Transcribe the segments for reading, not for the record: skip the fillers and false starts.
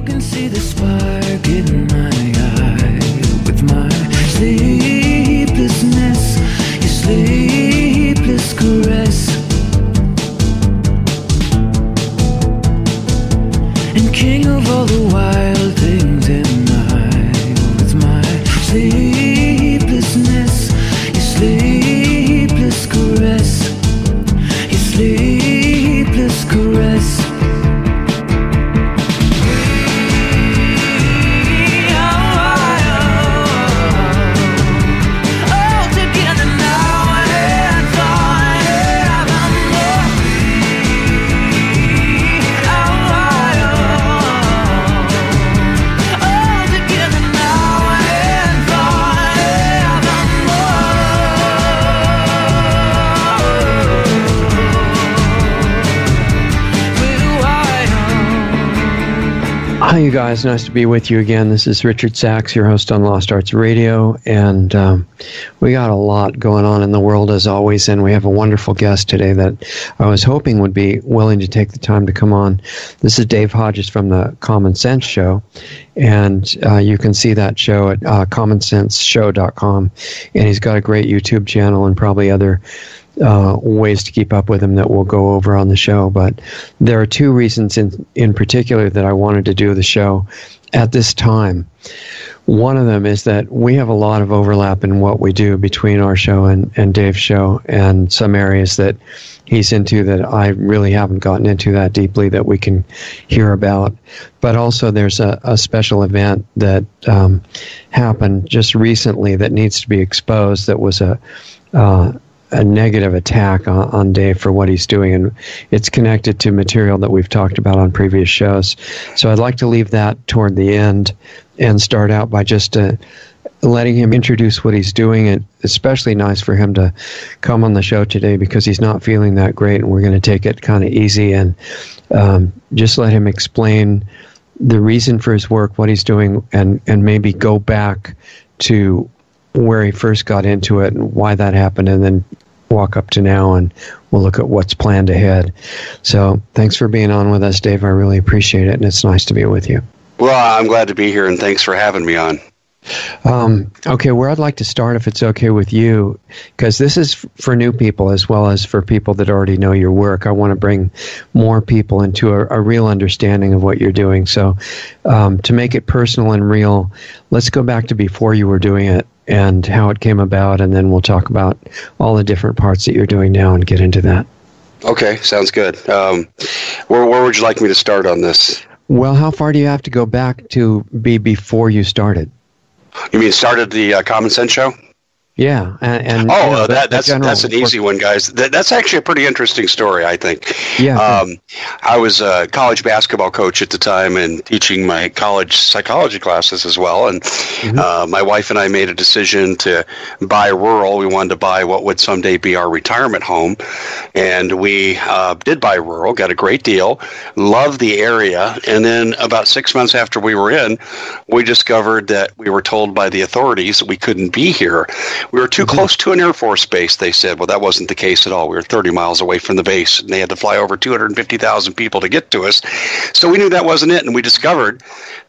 can see the spark in my eye with my sleeplessness, your sleepless caress. And king of all the wild things am I with my sleeplessness, your sleepless caress, your sleepless caress. Hi, you guys. Nice to be with you again. This is Richard Sachs, your host on Lost Arts Radio, and we got a lot going on in the world as always, and we have a wonderful guest today that I was hoping would be willing to take the time to come on. This is Dave Hodges from the Common Sense Show, and you can see that show at commonsenseshow.com, and he's got a great YouTube channel and probably other ways to keep up with him that we'll go over on the show. But there are two reasons in particular that I wanted to do the show at this time. One of them is that we have a lot of overlap in what we do between our show and Dave's show, and some areas that he's into that I really haven't gotten into that deeply that we can hear about. But also there's a special event that happened just recently that needs to be exposed, that was a negative attack on Dave for what he's doing, and it's connected to material that we've talked about on previous shows. So I'd like to leave that toward the end and start out by just letting him introduce what he's doing. And especially nice for him to come on the show today because he's not feeling that great, and we're going to take it kind of easy and just let him explain the reason for his work, what he's doing, and maybe go back to where he first got into it and why that happened, and then walk up to now, and we'll look at what's planned ahead. So thanks for being on with us, Dave. I really appreciate it, and it's nice to be with you. Well, I'm glad to be here, and thanks for having me on. Okay, where I'd like to start, if it's okay with you, because this is for new people as well as for people that already know your work. I want to bring more people into a real understanding of what you're doing. So to make it personal and real, let's go back to before you were doing it and how it came about, and then we'll talk about all the different parts that you're doing now and get into that. Okay, sounds good. Where would you like me to start on this? Well, how far do you have to go back to be before you started? You mean started the Common Sense Show? Yeah, and that's an easy one, guys. That's actually a pretty interesting story, I think. Yeah. I was a college basketball coach at the time and teaching my college psychology classes as well. And my wife and I made a decision to buy rural. We wanted to buy what would someday be our retirement home, and we did buy rural. Got a great deal. Loved the area. And then about 6 months after we were in, we discovered that we were told by the authorities that we couldn't be here. We were too close to an Air Force base, they said. Well, that wasn't the case at all. We were 30 miles away from the base, and they had to fly over 250,000 people to get to us. So we knew that wasn't it, and we discovered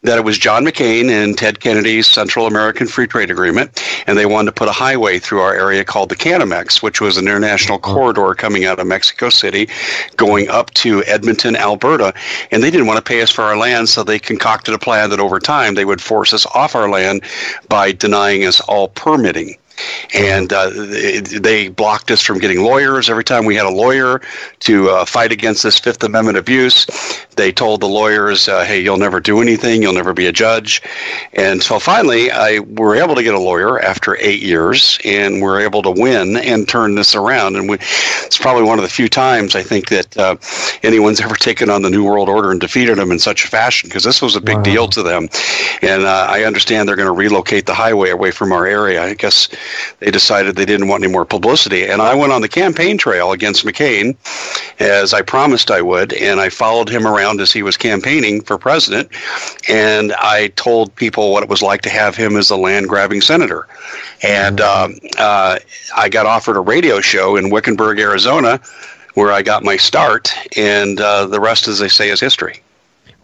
that it was John McCain and Ted Kennedy's Central American Free Trade Agreement, and they wanted to put a highway through our area called the Canamex, which was an international corridor coming out of Mexico City, going up to Edmonton, Alberta, and they didn't want to pay us for our land, so they concocted a plan that over time they would force us off our land by denying us all permitting. And they blocked us from getting lawyers. Every time we had a lawyer to fight against this Fifth Amendment abuse, they told the lawyers, hey, you'll never do anything, you'll never be a judge. And so finally, we were able to get a lawyer after 8 years, and we were able to win and turn this around. And it's probably one of the few times, I think, that anyone's ever taken on the New World Order and defeated them in such a fashion, because this was a big deal to them. And I understand they're going to relocate the highway away from our area. I guess they decided they didn't want any more publicity. And I went on the campaign trail against McCain, as I promised I would, and I followed him around as he was campaigning for president, and I told people what it was like to have him as a land-grabbing senator. And I got offered a radio show in Wickenburg, Arizona, where I got my start, and the rest, as they say, is history.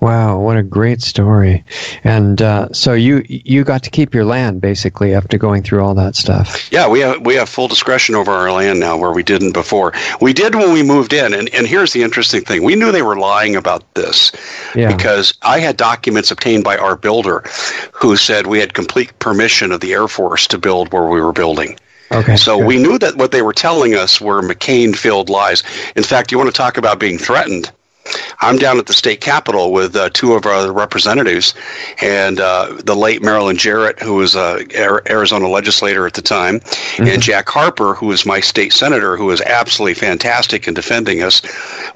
Wow, what a great story. And so you got to keep your land, basically, after going through all that stuff. Yeah, we have full discretion over our land now, where we didn't before. We did when we moved in, and here's the interesting thing. We knew they were lying about this because I had documents obtained by our builder who said we had complete permission of the Air Force to build where we were building. Okay. So we knew that what they were telling us were McCain-filled lies. In fact, you want to talk about being threatened? I'm down at the state capitol with two of our representatives, and the late Marilyn Jarrett, who was an Arizona legislator at the time, and Jack Harper, who was my state senator, who was absolutely fantastic in defending us.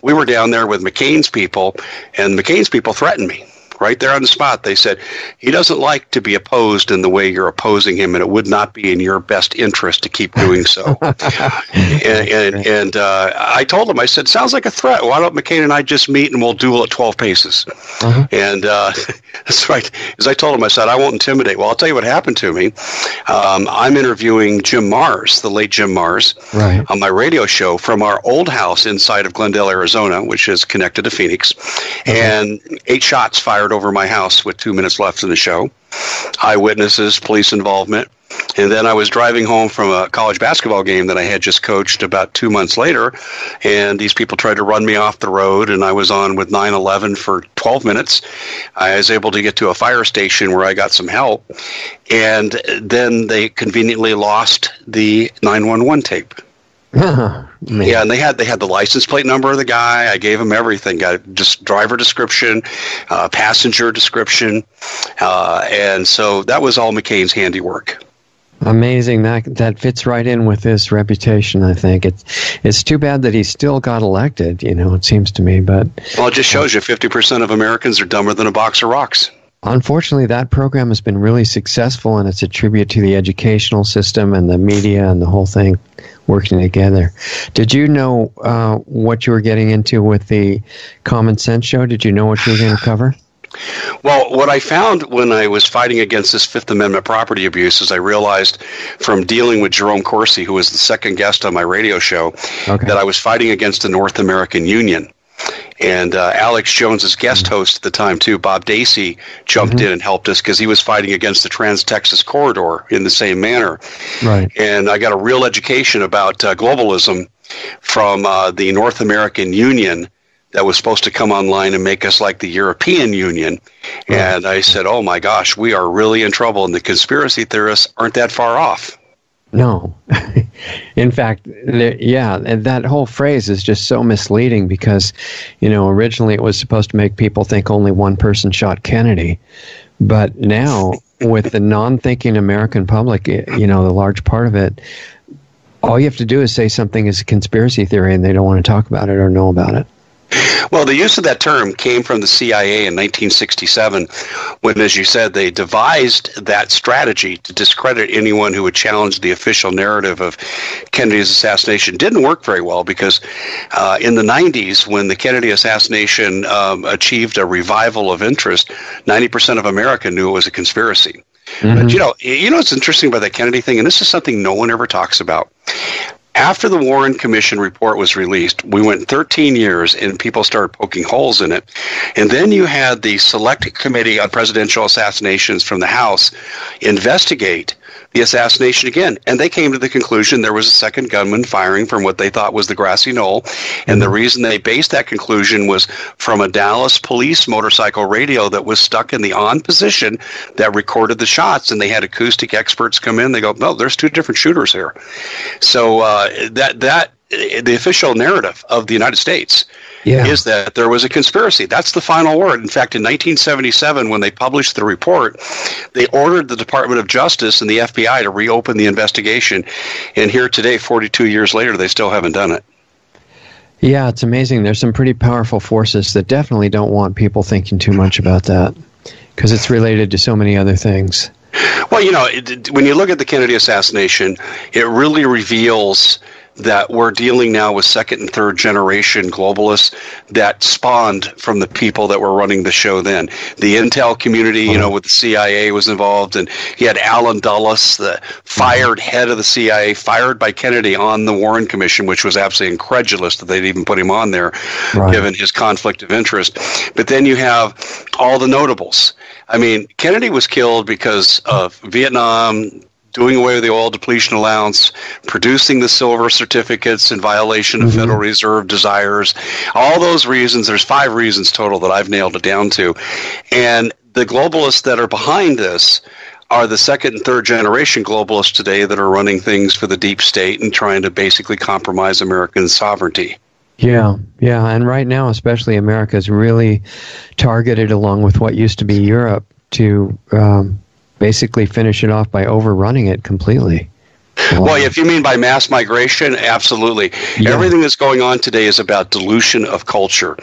We were down there with McCain's people, and McCain's people threatened me. Right there on the spot, they said, he doesn't like to be opposed in the way you're opposing him, and it would not be in your best interest to keep doing so. and I told him, I said, sounds like a threat. Why don't McCain and I just meet and we'll duel at 12 paces? And that's right. As I told him, I said, I won't intimidate. Well, I'll tell you what happened to me. I'm interviewing Jim Mars, the late Jim Mars, on my radio show from our old house inside of Glendale, Arizona, which is connected to Phoenix, and 8 shots fired over my house with 2 minutes left in the show. Eyewitnesses, police involvement. And then I was driving home from a college basketball game that I had just coached about 2 months later, and these people tried to run me off the road, and I was on with 911 for 12 minutes. I was able to get to a fire station where I got some help, and then they conveniently lost the 911 tape. Yeah, and they had the license plate number of the guy. I gave him everything. Got just driver description, passenger description, and so that was all McCain's handiwork. Amazing. That fits right in with his reputation. I think it's too bad that he still got elected. It seems to me, but well, it just shows you 50% of Americans are dumber than a box of rocks. Unfortunately, that program has been really successful, and it's a tribute to the educational system and the media and the whole thing working together. Did you know what you were getting into with the Common Sense show? Did you know what you were going to cover? Well, what I found when I was fighting against this Fifth Amendment property abuse is I realized from dealing with Jerome Corsi, who was the second guest on my radio show, that I was fighting against the North American Union. And Alex Jones, as guest host at the time, too, Bob Dacey, jumped in and helped us because he was fighting against the Trans-Texas Corridor in the same manner. Right. And I got a real education about globalism from the North American Union that was supposed to come online and make us like the European Union. And I said, oh, my gosh, we are really in trouble, and the conspiracy theorists aren't that far off. No. In fact, and that whole phrase is just so misleading because, originally it was supposed to make people think only one person shot Kennedy. But now, with the non-thinking American public, the large part of it, all you have to do is say something is a conspiracy theory and they don't want to talk about it or know about it. Well, the use of that term came from the CIA in 1967 when, as you said, they devised that strategy to discredit anyone who would challenge the official narrative of Kennedy's assassination. It didn't work very well because in the 90s, when the Kennedy assassination achieved a revival of interest, 90% of America knew it was a conspiracy. But, what's interesting about the Kennedy thing, and this is something no one ever talks about. After the Warren Commission report was released, we went 13 years and people started poking holes in it. And then you had the Select Committee on Presidential Assassinations from the House investigate the assassination again. And they came to the conclusion there was a second gunman firing from what they thought was the grassy knoll. And the reason they based that conclusion was from a Dallas police motorcycle radio that was stuck in the on position that recorded the shots. And they had acoustic experts come in. They go, no, there's 2 different shooters here. So the official narrative of the United States is that there was a conspiracy. That's the final word. In fact, in 1977, when they published the report, they ordered the Department of Justice and the FBI to reopen the investigation. And here today, 42 years later, they still haven't done it. Yeah, it's amazing. There's some pretty powerful forces that definitely don't want people thinking too much about that because it's related to so many other things. Well, when you look at the Kennedy assassination, it really reveals that we're dealing now with second and third generation globalists that spawned from the people that were running the show then. The intel community, with the CIA was involved, and you had Alan Dulles, the fired head of the CIA, fired by Kennedy on the Warren Commission, which was absolutely incredulous that they'd even put him on there, given his conflict of interest. But then you have all the notables. I mean, Kennedy was killed because of Vietnam, doing away with the oil depletion allowance, producing the silver certificates in violation of Federal Reserve desires, all those reasons. There's 5 reasons total that I've nailed it down to. And the globalists that are behind this are the second and third generation globalists today that are running things for the deep state and trying to basically compromise American sovereignty. Yeah, and right now, especially, America is really targeted, along with what used to be Europe, to basically finish it off by overrunning it completely. Well, if you mean by mass migration, absolutely. Yeah. Everything that's going on today is about dilution of culture.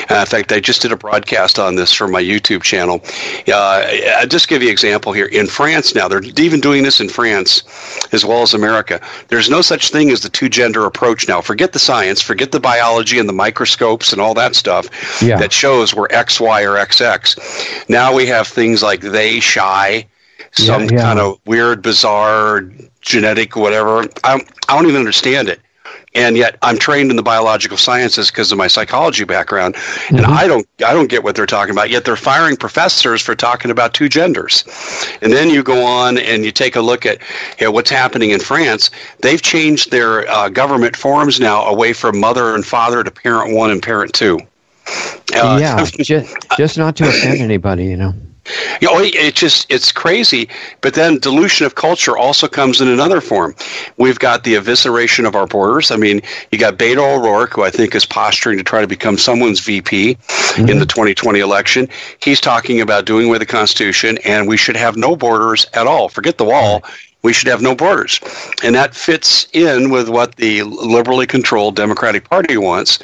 In fact, I just did a broadcast on this for my YouTube channel. I'll just give you an example here. In France now, they're even doing this in France as well as America. There's no such thing as the two-gender approach now. Forget the science, forget the biology and the microscopes and all that stuff that shows we're X, Y, or XX. Now we have things like they, shy, some kind of weird, bizarre, genetic, whatever. I don't even understand it. And yet I'm trained in the biological sciences because of my psychology background. And I don't get what they're talking about. Yet they're firing professors for talking about two genders. And then you go on and you take a look at what's happening in France. They've changed their government forms now away from mother and father to parent 1 and parent 2. Just not to offend anybody, you know. It's crazy. But then dilution of culture also comes in another form. We've got the evisceration of our borders. I mean, you got Beto O'Rourke, who I think is posturing to try to become someone's VP in the 2020 election. He's talking about doing away with the Constitution, and we should have no borders at all. Forget the wall. We should have no borders. And that fits in with what the liberally controlled Democratic Party wants.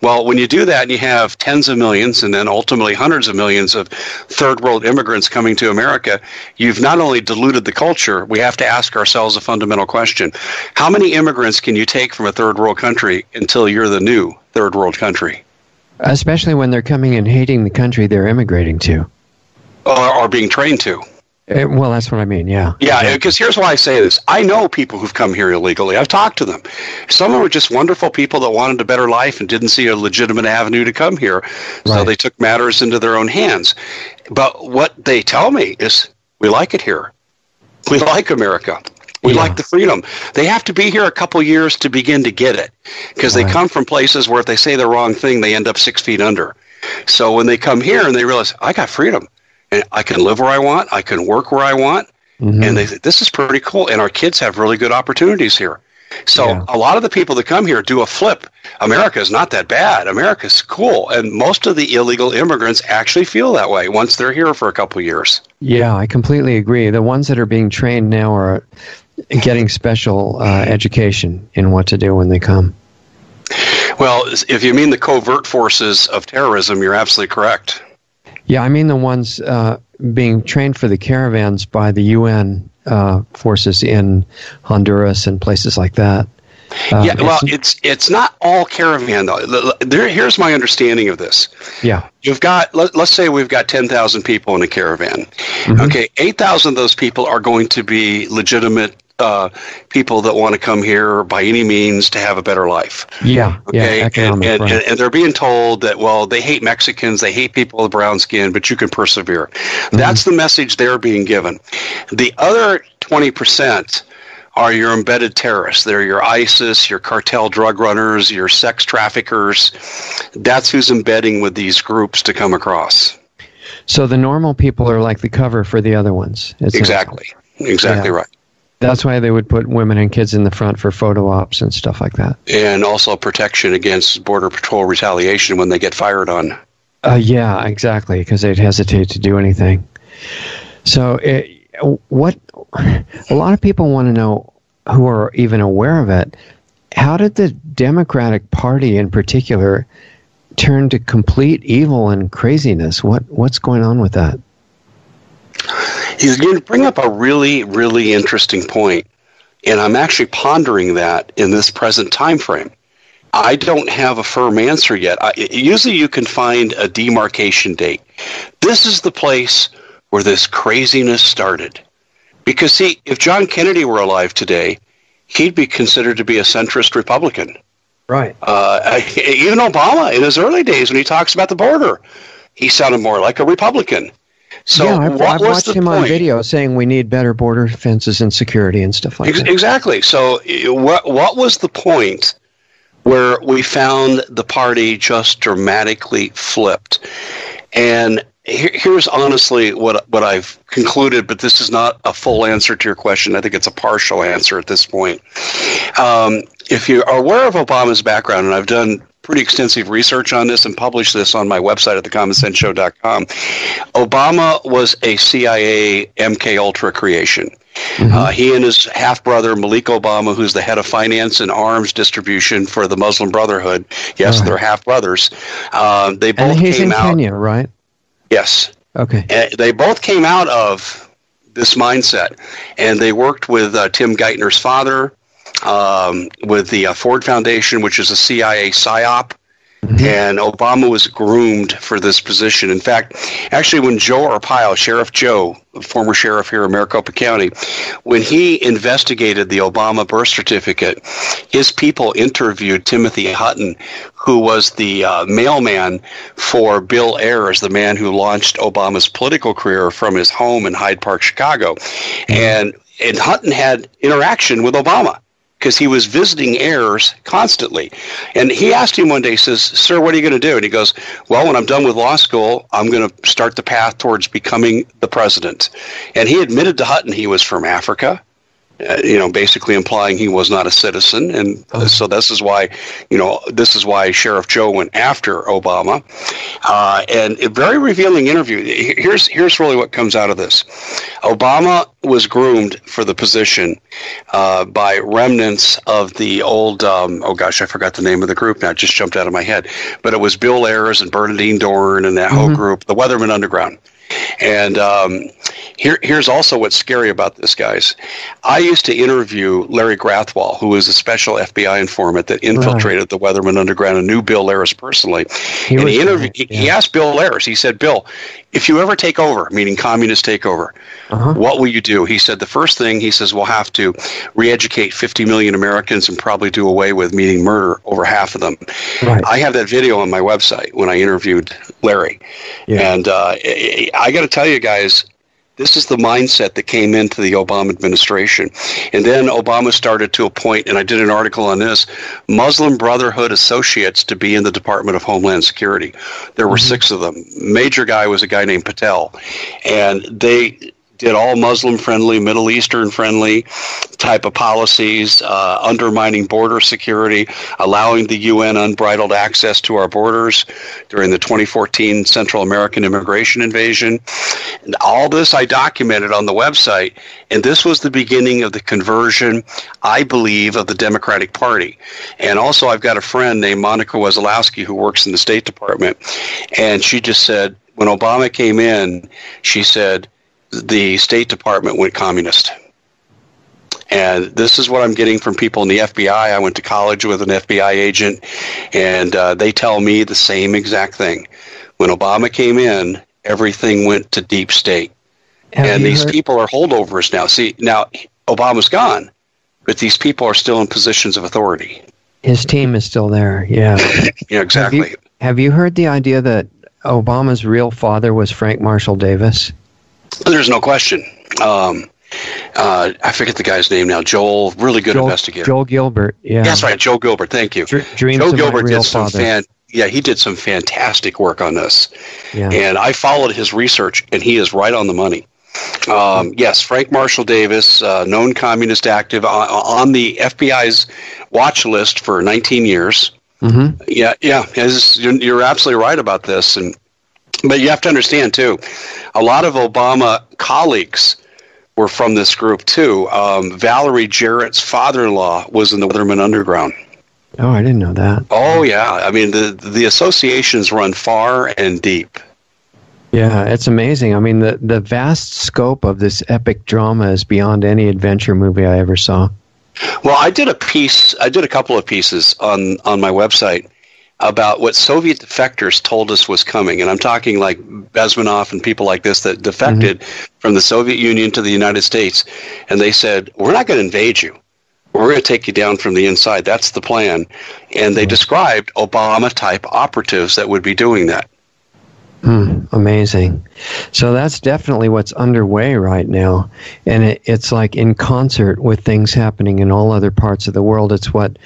Well, when you do that and you have tens of millions and then ultimately hundreds of millions of third world immigrants coming to America, you've not only diluted the culture, we have to ask ourselves a fundamental question. How many immigrants can you take from a third world country until you're the new third world country? Especially when they're coming and hating the country they're immigrating to. Or being trained to. Well, that's what I mean, yeah. Yeah, because here's why I say this. I know people who've come here illegally. I've talked to them. Some of them were just wonderful people that wanted a better life and didn't see a legitimate avenue to come here. So they took matters into their own hands. But what they tell me is, we like it here. We like America. We like the freedom. They have to be here a couple years to begin to get it. Because they come from places where if they say the wrong thing, they end up 6 feet under. So when they come here and they realize, I got freedom. And I can live where I want. I can work where I want. And they say, this is pretty cool. And our kids have really good opportunities here. So a lot of the people that come here do a flip. America is not that bad. America's cool. And most of the illegal immigrants actually feel that way once they're here for a couple of years. Yeah, I completely agree. The ones that are being trained now are getting special education in what to do when they come. Well, if you mean the covert forces of terrorism, you're absolutely correct. Yeah, I mean the ones being trained for the caravans by the UN forces in Honduras and places like that. It's not all caravan though. Here's my understanding of this. Yeah, you've got let's say we've got 10,000 people in a caravan. Okay, 8,000 of those people are going to be legitimate people that want to come here by any means to have a better life. Okay, and they're being told that, well, they hate Mexicans, they hate people with brown skin, but you can persevere. That's the message they're being given. The other 20% are your embedded terrorists. They're your ISIS, your cartel drug runners, your sex traffickers. That's who's embedding with these groups to come across. So the normal people are like the cover for the other ones. Exactly right. That's why they would put women and kids in the front for photo ops and stuff like that. And also protection against Border Patrol retaliation when they get fired on. Yeah, exactly, because they'd hesitate to do anything. So a lot of people want to know, who are even aware of it, how did the Democratic Party in particular turn to complete evil and craziness? What's going on with that? You bring up a really, really interesting point, and I'm actually pondering that in this present time frame. I don't have a firm answer yet. Usually you can find a demarcation date. This is the place where this craziness started. Because, see, if John Kennedy were alive today, he'd be considered to be a centrist Republican. Right. Even Obama, in his early days, when he talks about the border, he sounded more like a Republican. So yeah, I've watched him point? on video saying we need better border fences and security and stuff like that. Exactly. So what was the point where we found the party just dramatically flipped? And here's honestly what I've concluded, but this is not a full answer to your question. I think it's a partial answer at this point. If you are aware of Obama's background, and I've done pretty extensive research on this and published this on my website at thecommonsenseshow.com, Obama was a CIA MK Ultra creation. He and his half-brother, Malik Obama, who's the head of finance and arms distribution for the Muslim Brotherhood. Yes, they're half-brothers. They both and he's came in out. Kenya, right? Yes. Okay. They both came out of this mindset, and they worked with Tim Geithner's father, with the Ford Foundation, which is a CIA PSYOP. And Obama was groomed for this position. In fact, actually, when Joe Arpaio, Sheriff Joe, former sheriff here in Maricopa County, when he investigated the Obama birth certificate, his people interviewed Timothy Hutton, who was the mailman for Bill Ayers, the man who launched Obama's political career from his home in Hyde Park, Chicago. And Hutton had interaction with Obama, because he was visiting Ayers constantly. And he asked him one day, he says, "Sir, what are you going to do?" And he goes, "Well, when I'm done with law school, I'm going to start the path towards becoming the president." And he admitted to Hutton he was from Africa, basically implying he was not a citizen. And so this is why Sheriff Joe went after Obama. And a very revealing interview. Here's really what comes out of this. Obama was groomed for the position by remnants of the old, I forgot the name of the group now, it just jumped out of my head. But it was Bill Ayers and Bernadine Dorn and that whole group, the Weatherman Underground. And here's also what's scary about this, guys. I used to interview Larry Grathwall, who was a special FBI informant that infiltrated the Weatherman Underground and knew Bill Ayers personally. He asked Bill Ayers, he said, "Bill, if you ever take over, meaning communist takeover, what will you do?" He said, "The first thing," he says, "we'll have to re-educate 50 million Americans and probably do away with, meaning murder, over half of them." Right. I have that video on my website when I interviewed Larry. Yeah. And I got to tell you guys, this is the mindset that came into the Obama administration. And then Obama started to appoint, and I did an article on this, Muslim Brotherhood associates to be in the Department of Homeland Security. There were 6 of them. Major guy was a guy named Patel. And they did all Muslim-friendly, Middle Eastern-friendly type of policies, undermining border security, allowing the UN unbridled access to our borders during the 2014 Central American immigration invasion. And all this I documented on the website, and this was the beginning of the conversion, I believe, of the Democratic Party. And also I've got a friend named Monica Wesolowski who works in the State Department, and she just said, when Obama came in, she said, the State Department went communist. And this is what I'm getting from people in the FBI. I went to college with an FBI agent, and they tell me the same exact thing. When Obama came in, everything went to deep state. And these people are holdovers now. See, now Obama's gone, but these people are still in positions of authority. His team is still there, yeah. Yeah, exactly. Have you heard the idea that Obama's real father was Frank Marshall Davis? There's no question. I forget the guy's name now. Joel, really good investigator. Joel Gilbert, yeah. That's right, Joe Gilbert. Thank you. Joe Gilbert did some he did some fantastic work on this. Yeah. And I followed his research, and he is right on the money. Yes, Frank Marshall Davis, known communist active, on the FBI's watch list for 19 years. Yeah, you're absolutely right about this. But you have to understand, too, a lot of Obama colleagues were from this group, too. Valerie Jarrett's father-in-law was in the Weatherman Underground. Oh, I didn't know that. Oh, yeah. I mean, the associations run far and deep. Yeah, it's amazing. I mean, the vast scope of this epic drama is beyond any adventure movie I ever saw. Well, I did a couple of pieces on my website about what Soviet defectors told us was coming. And I'm talking like Bezmenov and people like this that defected from the Soviet Union to the United States. And they said, we're not going to invade you. We're going to take you down from the inside. That's the plan. And they described Obama-type operatives that would be doing that. Amazing. So that's definitely what's underway right now. And it's like in concert with things happening in all other parts of the world. It's what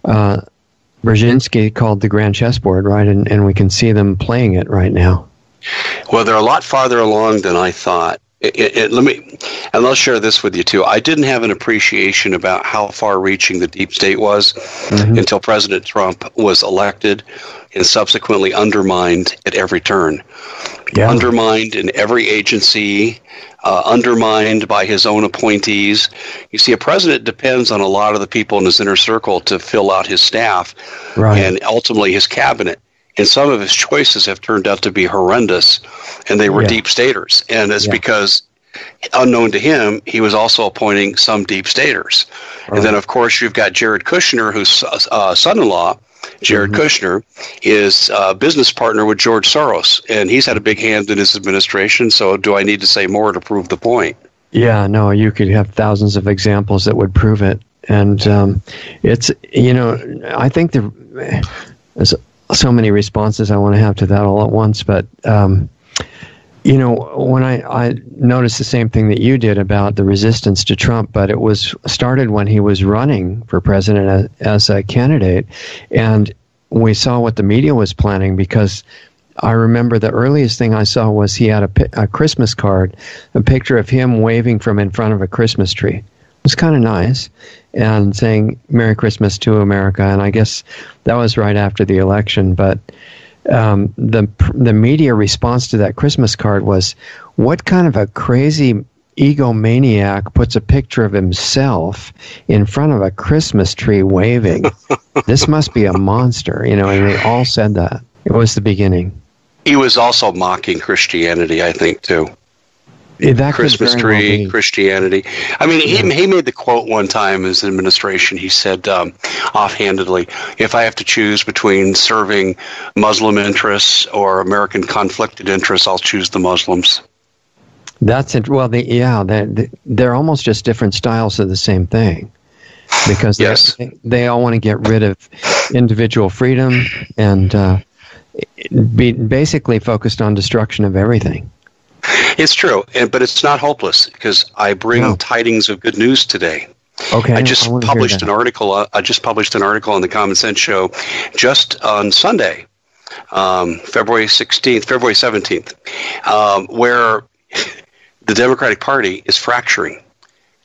Brzezinski called the grand chessboard, right? And we can see them playing it right now. Well, they're a lot farther along than I thought. And I'll share this with you too. I didn't have an appreciation about how far-reaching the deep state was until President Trump was elected and subsequently undermined at every turn. Yeah. Undermined in every agency, undermined by his own appointees. You see, a president depends on a lot of the people in his inner circle to fill out his staff and ultimately his cabinet. And some of his choices have turned out to be horrendous, and they were deep staters. And it's because, unknown to him, he was also appointing some deep staters. And then, of course, you've got Jared Kushner, whose son-in-law, Jared Kushner, is a business partner with George Soros, and he's had a big hand in his administration. So do I need to say more to prove the point? Yeah, no, you could have thousands of examples that would prove it. And it's, I think there's so many responses I want to have to that all at once, but when I noticed the same thing that you did about the resistance to Trump, but it was started when he was running for president as a candidate, and we saw what the media was planning, because I remember the earliest thing I saw was he had a Christmas card, a picture of him waving from in front of a Christmas tree. It was kind of nice, and saying Merry Christmas to America. And I guess that was right after the election. But the media response to that Christmas card was, what kind of a crazy egomaniac puts a picture of himself in front of a Christmas tree waving? This must be a monster, and they all said that. It was the beginning. He was also mocking Christianity, I think, too. That Christmas tree, Christianity. I mean, he made the quote one time in his administration. He said offhandedly, if I have to choose between serving Muslim interests or American conflicted interests, I'll choose the Muslims. That's it. Well, they're almost just different styles of the same thing, because they all want to get rid of individual freedom and be basically focused on destruction of everything. It's true, but it's not hopeless, because I bring tidings of good news today. Okay, I just published an article. I just published an article on the Common Sense Show just on Sunday, February 17th, where the Democratic Party is fracturing,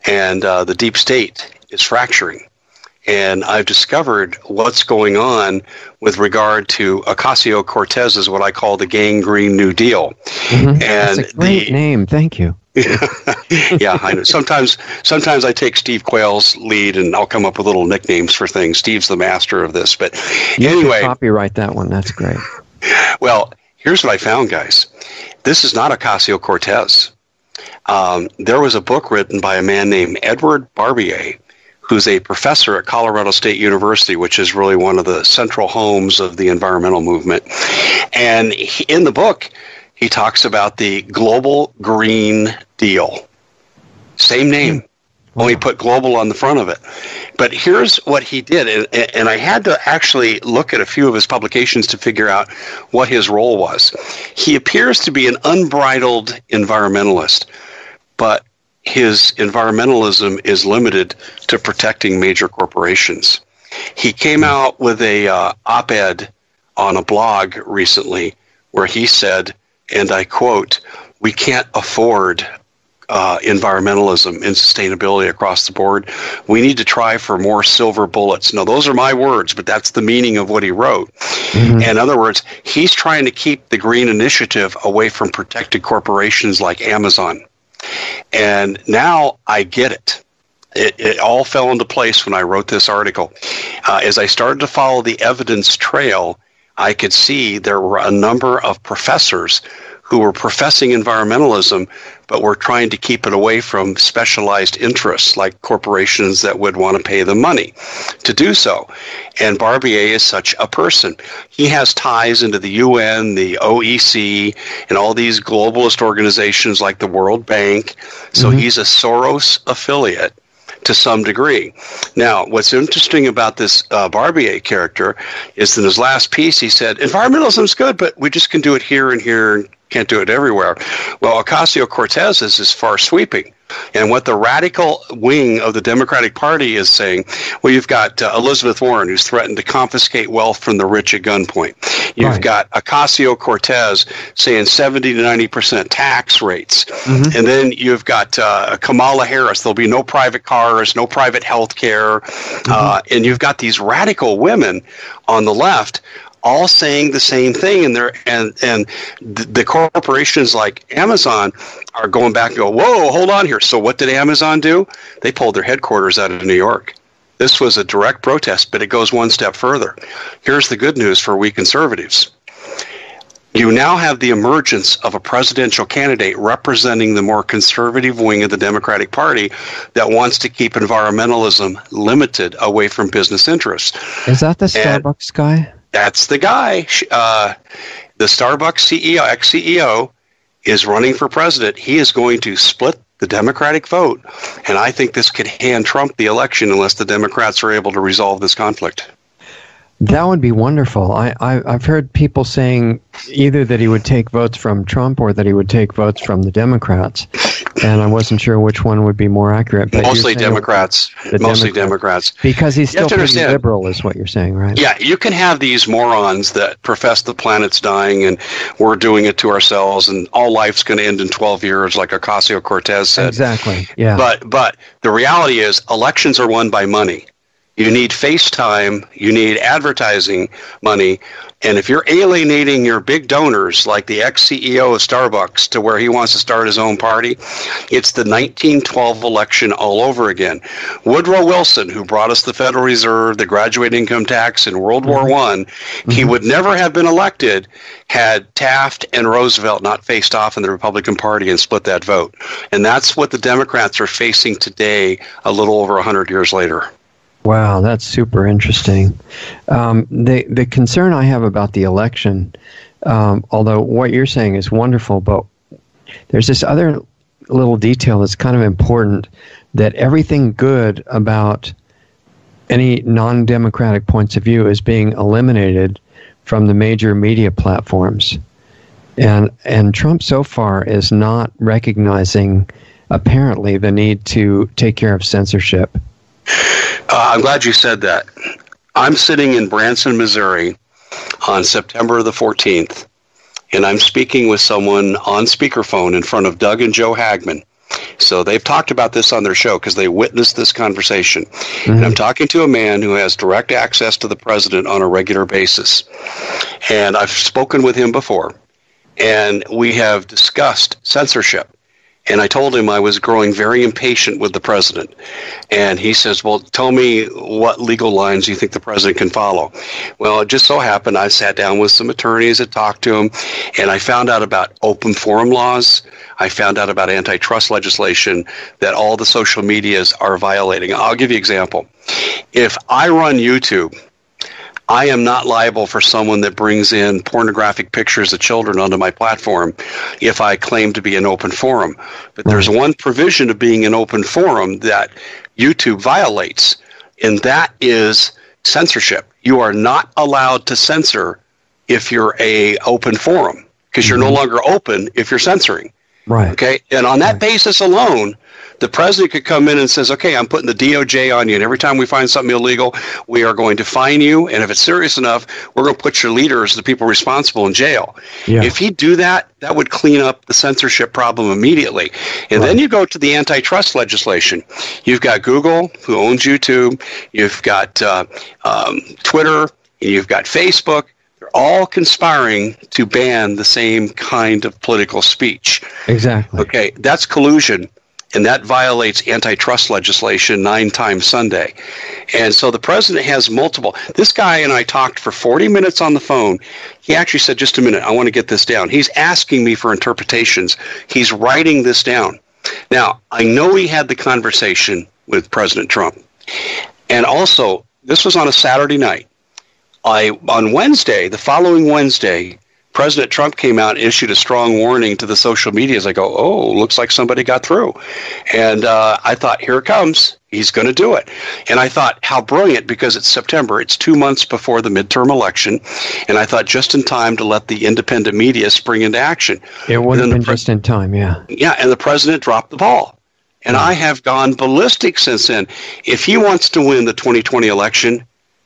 and the deep state is fracturing. And I've discovered what's going on with regard to Ocasio-Cortez, is what I call the gangrene New Deal. And that's a great name. Thank you. Yeah, I know. Sometimes I take Steve Quayle's lead, and I'll come up with little nicknames for things. Steve's the master of this. But anyway, copyright that one. That's great. Well, here's what I found, guys. This is not Ocasio-Cortez. There was a book written by a man named Edward Barbier, who's a professor at Colorado State University, which is really one of the central homes of the environmental movement. And in the book, he talks about the Global Green Deal. Same name, only put global on the front of it. But here's what he did, and I had to actually look at a few of his publications to figure out what his role was. He appears to be an unbridled environmentalist, but his environmentalism is limited to protecting major corporations. He came out with a op-ed on a blog recently where he said, and I quote, "We can't afford environmentalism and sustainability across the board. We need to try for more silver bullets." Now, those are my words, but that's the meaning of what he wrote. In other words, he's trying to keep the green initiative away from protected corporations like Amazon. And now I get it. It all fell into place when I wrote this article. As I started to follow the evidence trail, I could see there were a number of professors who were professing environmentalism, but were trying to keep it away from specialized interests like corporations that would want to pay them money to do so. And Barbier is such a person. He has ties into the UN, the OEC, and all these globalist organizations like the World Bank. So he's a Soros affiliate. to some degree. Now, what's interesting about this Barbier character is in his last piece, he said, environmentalism's good, but we just can do it here and here and can't do it everywhere. Well, Ocasio-Cortez is far sweeping. And what the radical wing of the Democratic Party is saying, well, you've got Elizabeth Warren, who's threatened to confiscate wealth from the rich at gunpoint. You've got Ocasio-Cortez saying 70 to 90% tax rates. Mm-hmm. And then you've got Kamala Harris. There'll be no private cars, no private health care. Mm-hmm. And you've got these radical women on the left all saying the same thing, and the corporations like Amazon are going back and go, whoa, hold on here. So what did Amazon do? They pulled their headquarters out of New York. This was a direct protest, but it goes one step further. Here's the good news for we conservatives. You now have the emergence of a presidential candidate representing the more conservative wing of the Democratic Party that wants to keep environmentalism limited away from business interests. Is that the Starbucks guy? That's the guy. The Starbucks CEO, ex-CEO, is running for president. He is going to split the Democratic vote, and I think this could hand Trump the election unless the Democrats are able to resolve this conflict. That would be wonderful. I've heard people saying either that he would take votes from Trump or that he would take votes from the Democrats, and I wasn't sure which one would be more accurate. But mostly Democrats. Mostly Democrats. Because he's still pretty liberal, is what you're saying, right? Yeah, you can have these morons that profess the planet's dying and we're doing it to ourselves and all life's going to end in 12 years, like Ocasio-Cortez said. Exactly, yeah. But the reality is elections are won by money. You need FaceTime, you need advertising money, and if you're alienating your big donors, like the ex-CEO of Starbucks, to where he wants to start his own party, it's the 1912 election all over again. Woodrow Wilson, who brought us the Federal Reserve, the graduate income tax in World War I, he would never have been elected had Taft and Roosevelt not faced off in the Republican Party and split that vote. And that's what the Democrats are facing today, a little over 100 years later. Wow, that's super interesting. The concern I have about the election, although what you're saying is wonderful, but there's this other little detail that's kind of important, that everything good about any non-democratic points of view is being eliminated from the major media platforms. And Trump so far is not recognizing, apparently, the need to take care of censorship. I'm glad you said that. I'm sitting in Branson, Missouri on September the 14th, and I'm speaking with someone on speakerphone in front of Doug and Joe Hagman. So they've talked about this on their show because they witnessed this conversation. Mm-hmm. And I'm talking to a man who has direct access to the president on a regular basis. And I've spoken with him before, and we have discussed censorship. And I told him I was growing very impatient with the president. And he says, well, tell me what legal lines you think the president can follow. Well, it just so happened I sat down with some attorneys and talked to him, and I found out about open forum laws. I found out about antitrust legislation that all the social medias are violating. I'll give you an example. If I run YouTube, I am not liable for someone that brings in pornographic pictures of children onto my platform if I claim to be an open forum. But there's one provision of being an open forum that YouTube violates, and that is censorship. You are not allowed to censor if you're an open forum, because you're no longer open if you're censoring. Right. Okay. And on that basis alone, the president could come in and says, okay, I'm putting the DOJ on you, and every time we find something illegal, we are going to fine you, and if it's serious enough, we're going to put your leaders, the people responsible, in jail. Yeah. If he'd do that, that would clean up the censorship problem immediately. And then you go to the antitrust legislation. You've got Google, who owns YouTube. You've got Twitter, and you've got Facebook. They're all conspiring to ban the same kind of political speech. Exactly. Okay, that's collusion. And that violates antitrust legislation 9 times Sunday. And so the president has multiple. This guy and I talked for 40 minutes on the phone. He actually said, just a minute, I want to get this down. He's asking me for interpretations. He's writing this down. Now, I know he had the conversation with President Trump. And also, this was on a Saturday night. On Wednesday, the following Wednesday, President Trump came out and issued a strong warning to the social medias. I go, oh, looks like somebody got through. And I thought, here it comes. He's going to do it. And I thought, how brilliant, because it's September. It's 2 months before the midterm election. And I thought just in time to let the independent media spring into action. It would have been just in time, yeah. Yeah, and the president dropped the ball. And I have gone ballistic since then. If he wants to win the 2020 election,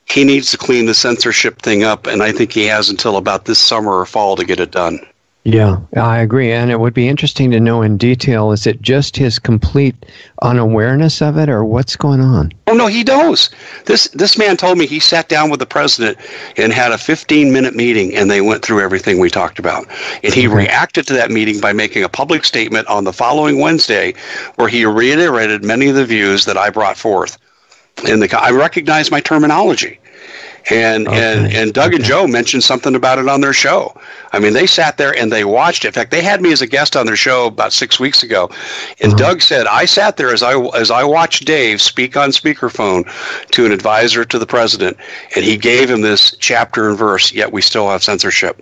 he needs to clean the censorship thing up, and I think he has until about this summer or fall to get it done. Yeah, I agree. And it would be interesting to know in detail, is it just his complete unawareness of it, or what's going on? Oh, no, he knows. This man told me he sat down with the president and had a 15-minute meeting, and they went through everything we talked about. And he reacted to that meeting by making a public statement on the following Wednesday where he reiterated many of the views that I brought forth. And I recognize my terminology. And Doug and Joe mentioned something about it on their show. I mean, they sat there and they watched it. In fact, they had me as a guest on their show about 6 weeks ago. And Doug said, I sat there as I watched Dave speak on speakerphone to an advisor to the president, and he gave him this chapter and verse, yet we still have censorship.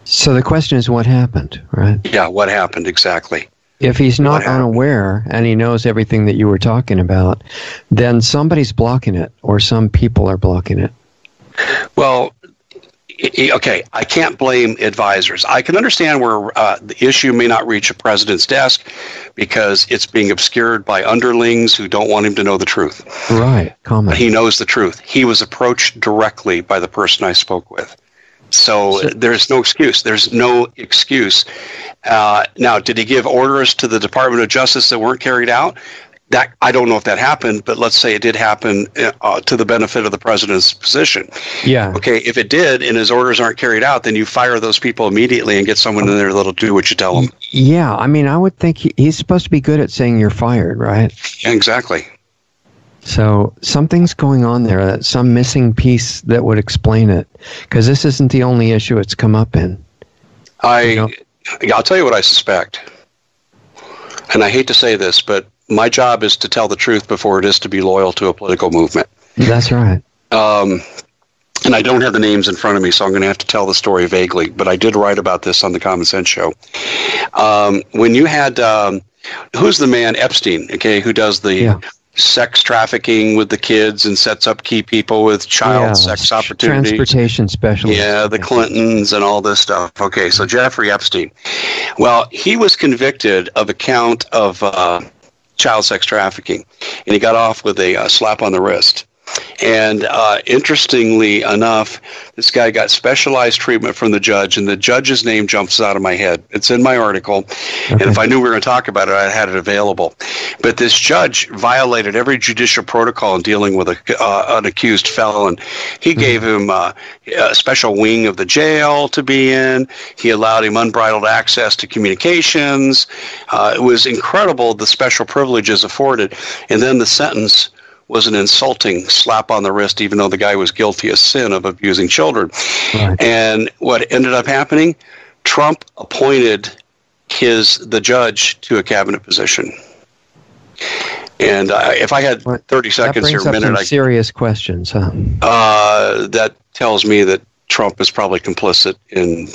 So the question is, what happened, right? Yeah, what happened exactly? If he's not unaware and he knows everything that you were talking about, then somebody's blocking it, or some people are blocking it. Well, okay, I can't blame advisors. I can understand where the issue may not reach a president's desk because it's being obscured by underlings who don't want him to know the truth. Right, but he knows the truth. He was approached directly by the person I spoke with. So there's no excuse. There's no excuse. Now, did he give orders to the Department of Justice that weren't carried out? That I don't know if that happened, but let's say it did happen to the benefit of the president's position. Yeah. Okay, if it did and his orders aren't carried out, then you fire those people immediately and get someone in there that'll do what you tell them. Yeah, I mean, I would think he's supposed to be good at saying you're fired, right? Yeah, exactly. So something's going on there, some missing piece that would explain it, because this isn't the only issue it's come up in. I'll tell you what I suspect, and I hate to say this, but my job is to tell the truth before it is to be loyal to a political movement. That's right. And I don't have the names in front of me, so I'm going to have to tell the story vaguely, but I did write about this on the Common Sense Show. When you had, who's the man, Epstein, okay, who does the sex trafficking with the kids and sets up key people with child sex opportunities. Transportation specialists. Yeah, the Clintons and all this stuff. Okay, so Jeffrey Epstein. Well, he was convicted of a count of child sex trafficking, and he got off with a slap on the wrist. And interestingly enough, this guy got specialized treatment from the judge, and the judge's name jumps out of my head. It's in my article, and if I knew we were going to talk about it, I had it available. But this judge violated every judicial protocol in dealing with an accused felon. He gave him a special wing of the jail to be in. He allowed him unbridled access to communications. It was incredible, the special privileges afforded. And then the sentence was an insulting slap on the wrist, even though the guy was guilty of sin of abusing children. Right. And what ended up happening, Trump appointed the judge to a cabinet position. And if I had 30 seconds or a minute, some serious questions, huh? That tells me that Trump is probably complicit in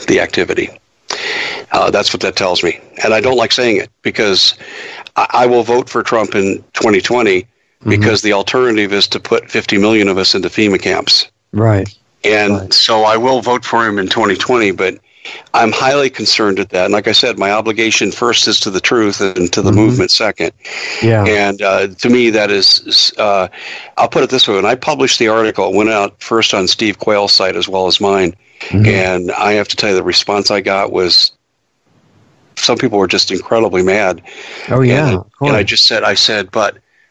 the activity. That's what that tells me. And I don't like saying it, because I will vote for Trump in 2020 because the alternative is to put 50 million of us into FEMA camps. Right. And so I will vote for him in 2020, but I'm highly concerned at that. And like I said, my obligation first is to the truth and to the movement second. Yeah. And to me, that is, I'll put it this way. When I published the article, it went out first on Steve Quayle's site as well as mine. And I have to tell you, the response I got was, some people were just incredibly mad. Oh, yeah. And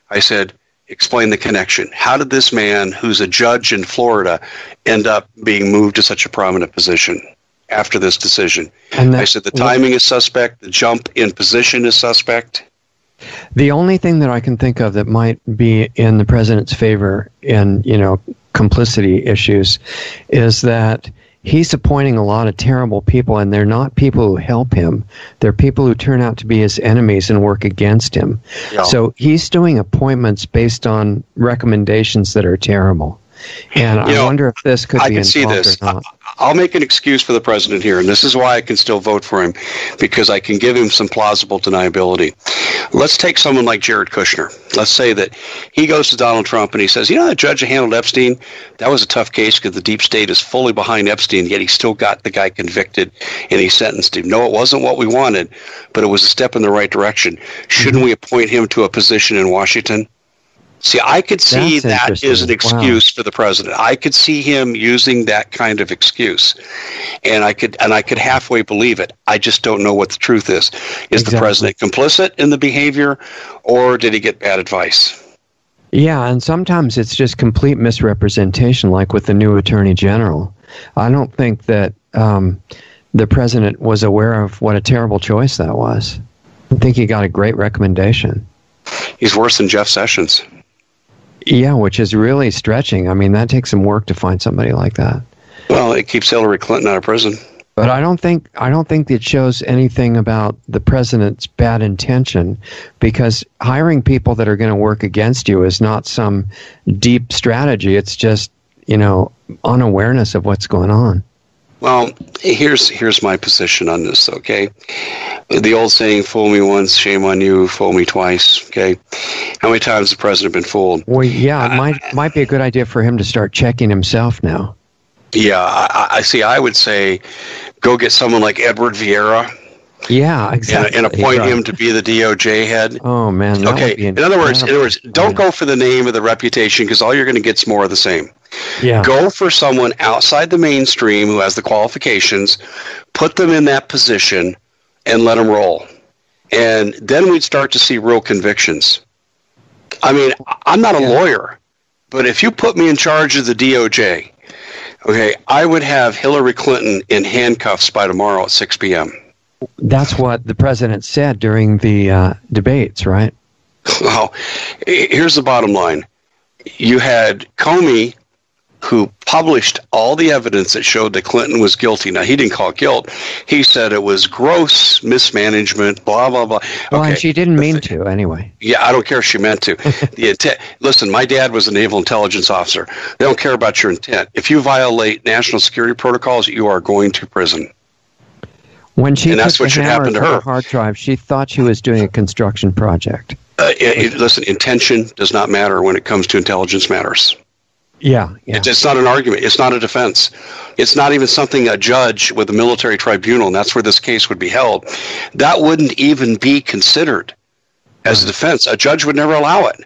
I said, explain the connection. How did this man, who's a judge in Florida, end up being moved to such a prominent position after this decision? I said, the timing is suspect. The jump in position is suspect. The only thing that I can think of that might be in the president's favor in, complicity issues is that he's appointing a lot of terrible people, and they're not people who help him. They're people who turn out to be his enemies and work against him. Yeah. So he's doing appointments based on recommendations that are terrible. And I wonder if this could be involved or not. I'll make an excuse for the president here, and this is why I can still vote for him, because I can give him some plausible deniability. Let's take someone like Jared Kushner. Let's say that he goes to Donald Trump and he says, you know, that judge who handled Epstein, that was a tough case because the deep state is fully behind Epstein, yet he still got the guy convicted and he sentenced him. No, it wasn't what we wanted, but it was a step in the right direction. Shouldn't we appoint him to a position in Washington? See, I could see that is an excuse for the president. I could see him using that kind of excuse, and I could halfway believe it. I just don't know what the truth is. Is the president complicit in the behavior, or did he get bad advice? Yeah, and sometimes it's just complete misrepresentation, like with the new attorney general. I don't think that the president was aware of what a terrible choice that was. I think he got a great recommendation. He's worse than Jeff Sessions. Yeah, which is really stretching. I mean, that takes some work to find somebody like that. Well, it keeps Hillary Clinton out of prison. But I don't think it shows anything about the president's bad intention, because hiring people that are going to work against you is not some deep strategy. It's just, unawareness of what's going on. Well, here's my position on this, okay? The old saying, fool me once, shame on you, fool me twice, okay? How many times has the president been fooled? Well, yeah, it might be a good idea for him to start checking himself now. Yeah, I see. I would say go get someone like Edward Vieira. Yeah, exactly. And appoint him to be the DOJ head. Oh, man. Okay, in other words, don't go for the name or the reputation, because all you're going to get is more of the same. Yeah. Go for someone outside the mainstream who has the qualifications, put them in that position, and let them roll. And then we'd start to see real convictions. I mean, I'm not a lawyer, but if you put me in charge of the DOJ, okay, I would have Hillary Clinton in handcuffs by tomorrow at 6 p.m. That's what the president said during the debates, right? Well, here's the bottom line. You had Comey, who published all the evidence that showed that Clinton was guilty. Now, he didn't call it guilt. He said it was gross mismanagement, blah, blah, blah. Well, and she didn't mean to, anyway. Yeah, I don't care if she meant to. Listen, my dad was a naval intelligence officer. They don't care about your intent. If you violate national security protocols, you are going to prison. When she took the hammer to her hard drive, she thought she was doing a construction project. Listen, intention does not matter when it comes to intelligence matters. Yeah. It's not an argument. It's not a defense. It's not even something a judge with a military tribunal, and that's where this case would be held, that wouldn't even be considered as a defense. A judge would never allow it.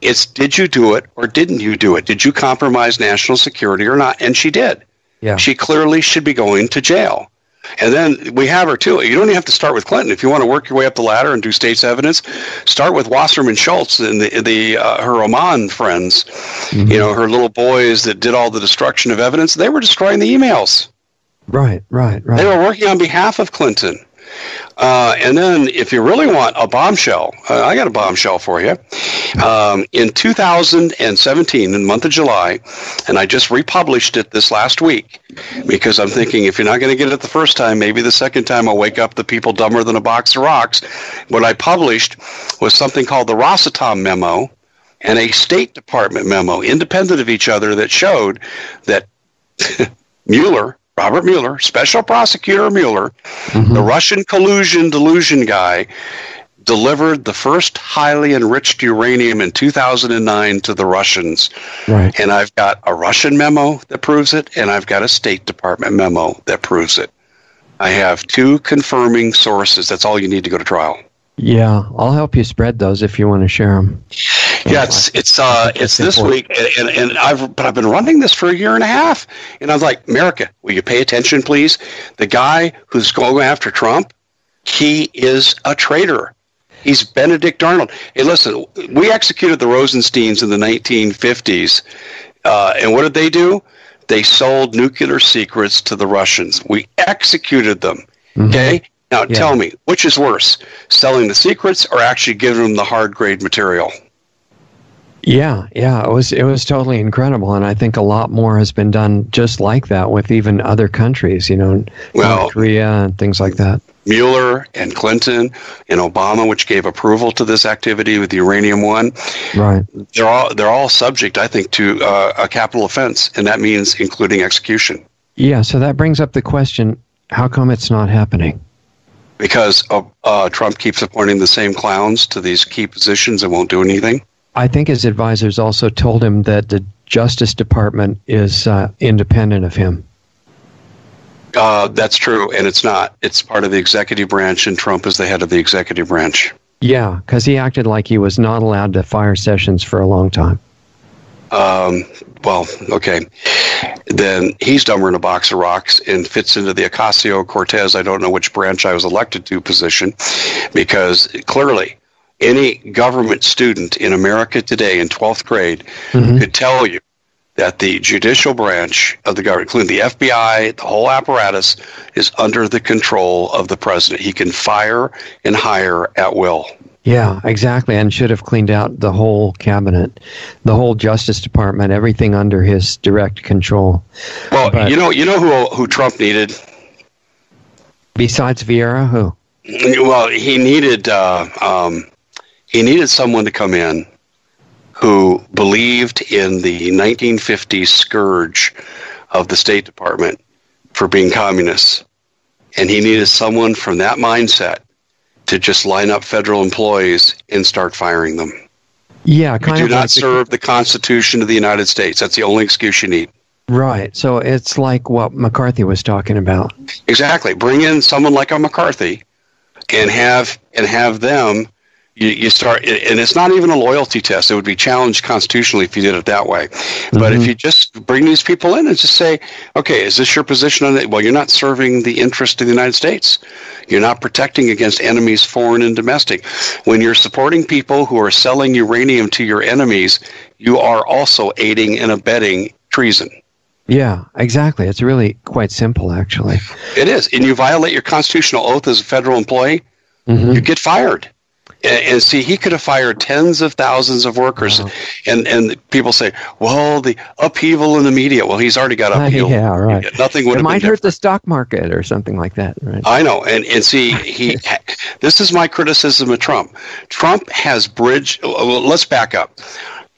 It's, did you do it or didn't you do it? Did you compromise national security or not? And she did. Yeah. She clearly should be going to jail. And then we have her, too. You don't even have to start with Clinton. If you want to work your way up the ladder and do state's evidence, start with Wasserman Schultz and her Oman friends, her little boys that did all the destruction of evidence. They were destroying the emails. Right. They were working on behalf of Clinton. And then if you really want a bombshell, I got a bombshell for you. In 2017, in the month of July, and I just republished it this last week, because I'm thinking if you're not going to get it the first time, maybe the second time I'll wake up the people dumber than a box of rocks. What I published was something called the Rosatom memo and a State Department memo, independent of each other, that showed that Robert Mueller, Special Prosecutor Mueller, the Russian delusion guy, delivered the first highly enriched uranium in 2009 to the Russians. Right. And I've got a Russian memo that proves it, and I've got a State Department memo that proves it. I have two confirming sources. That's all you need to go to trial. Yeah, I'll help you spread those if you want to share them. Yeah, it's this week, and I've been running this for a year and a half, and I was like, America, will you pay attention, please? The guy who's going after Trump, he is a traitor. He's Benedict Arnold. Hey, listen, we executed the Rosensteins in the 1950s, and what did they do? They sold nuclear secrets to the Russians. We executed them. Okay. Now, tell me, which is worse, selling the secrets or actually giving them the hard-grade material? Yeah, it was totally incredible, and I think a lot more has been done just like that with even other countries, North Korea and things like that. Mueller and Clinton and Obama, which gave approval to this activity with the uranium one, right? They're all subject, I think, to a capital offense, and that means including execution. Yeah, so that brings up the question, how come it's not happening? Because Trump keeps appointing the same clowns to these key positions and won't do anything? I think his advisors also told him that the Justice Department is independent of him. That's true, and it's not. It's part of the executive branch, and Trump is the head of the executive branch. Yeah, because he acted like he was not allowed to fire Sessions for a long time. Well, okay. Then he's dumber in a box of rocks and fits into the Ocasio-Cortez, I don't know which branch I was elected to position, because clearly any government student in America today in 12th grade could tell you that the judicial branch of the government, including the FBI, the whole apparatus, is under the control of the president. He can fire and hire at will. Yeah, exactly, and should have cleaned out the whole cabinet, the whole Justice Department, everything under his direct control. Well, but, you know who Trump needed? Besides Vieira, who? Well, he needed someone to come in who believed in the 1950s scourge of the State Department for being communists. And he needed someone from that mindset to just line up federal employees and start firing them. Yeah, you do not serve the Constitution of the United States. That's the only excuse you need. Right. So it's like what McCarthy was talking about. Exactly. Bring in someone like a McCarthy and have them. You start, and it's not even a loyalty test. It would be challenged constitutionally if you did it that way. But if you just bring these people in and just say, okay, is this your position on it? Well, you're not serving the interest of the United States. You're not protecting against enemies, foreign and domestic. When you're supporting people who are selling uranium to your enemies, you are also aiding and abetting treason. Yeah, exactly. It's really quite simple, actually. It is. And you violate your constitutional oath as a federal employee, you get fired. And see, he could have fired tens of thousands of workers. Wow. And people say, well, the upheaval in the media. Well, he's already got upheaval. Yeah, right. Nothing would have been might different. Hurt the stock market or something like that, right? I know. And see, this is my criticism of Trump. Trump has bridged. Well, let's back up.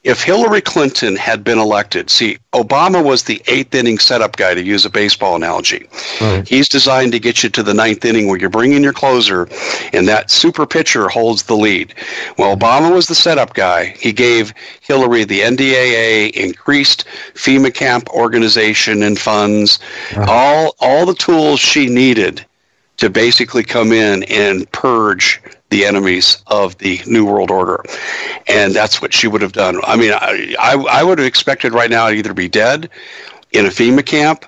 If Hillary Clinton had been elected, see, Obama was the eighth inning setup guy, to use a baseball analogy. Right. He's designed to get you to the ninth inning where you bring in your closer and that super pitcher holds the lead. Well, Obama was the setup guy. He gave Hillary the NDAA, increased FEMA camp organization and funds, right. all the tools she needed to basically come in and purge the enemies of the New World Order. And that's what she would have done. I mean, I would have expected right now to either be dead in a FEMA camp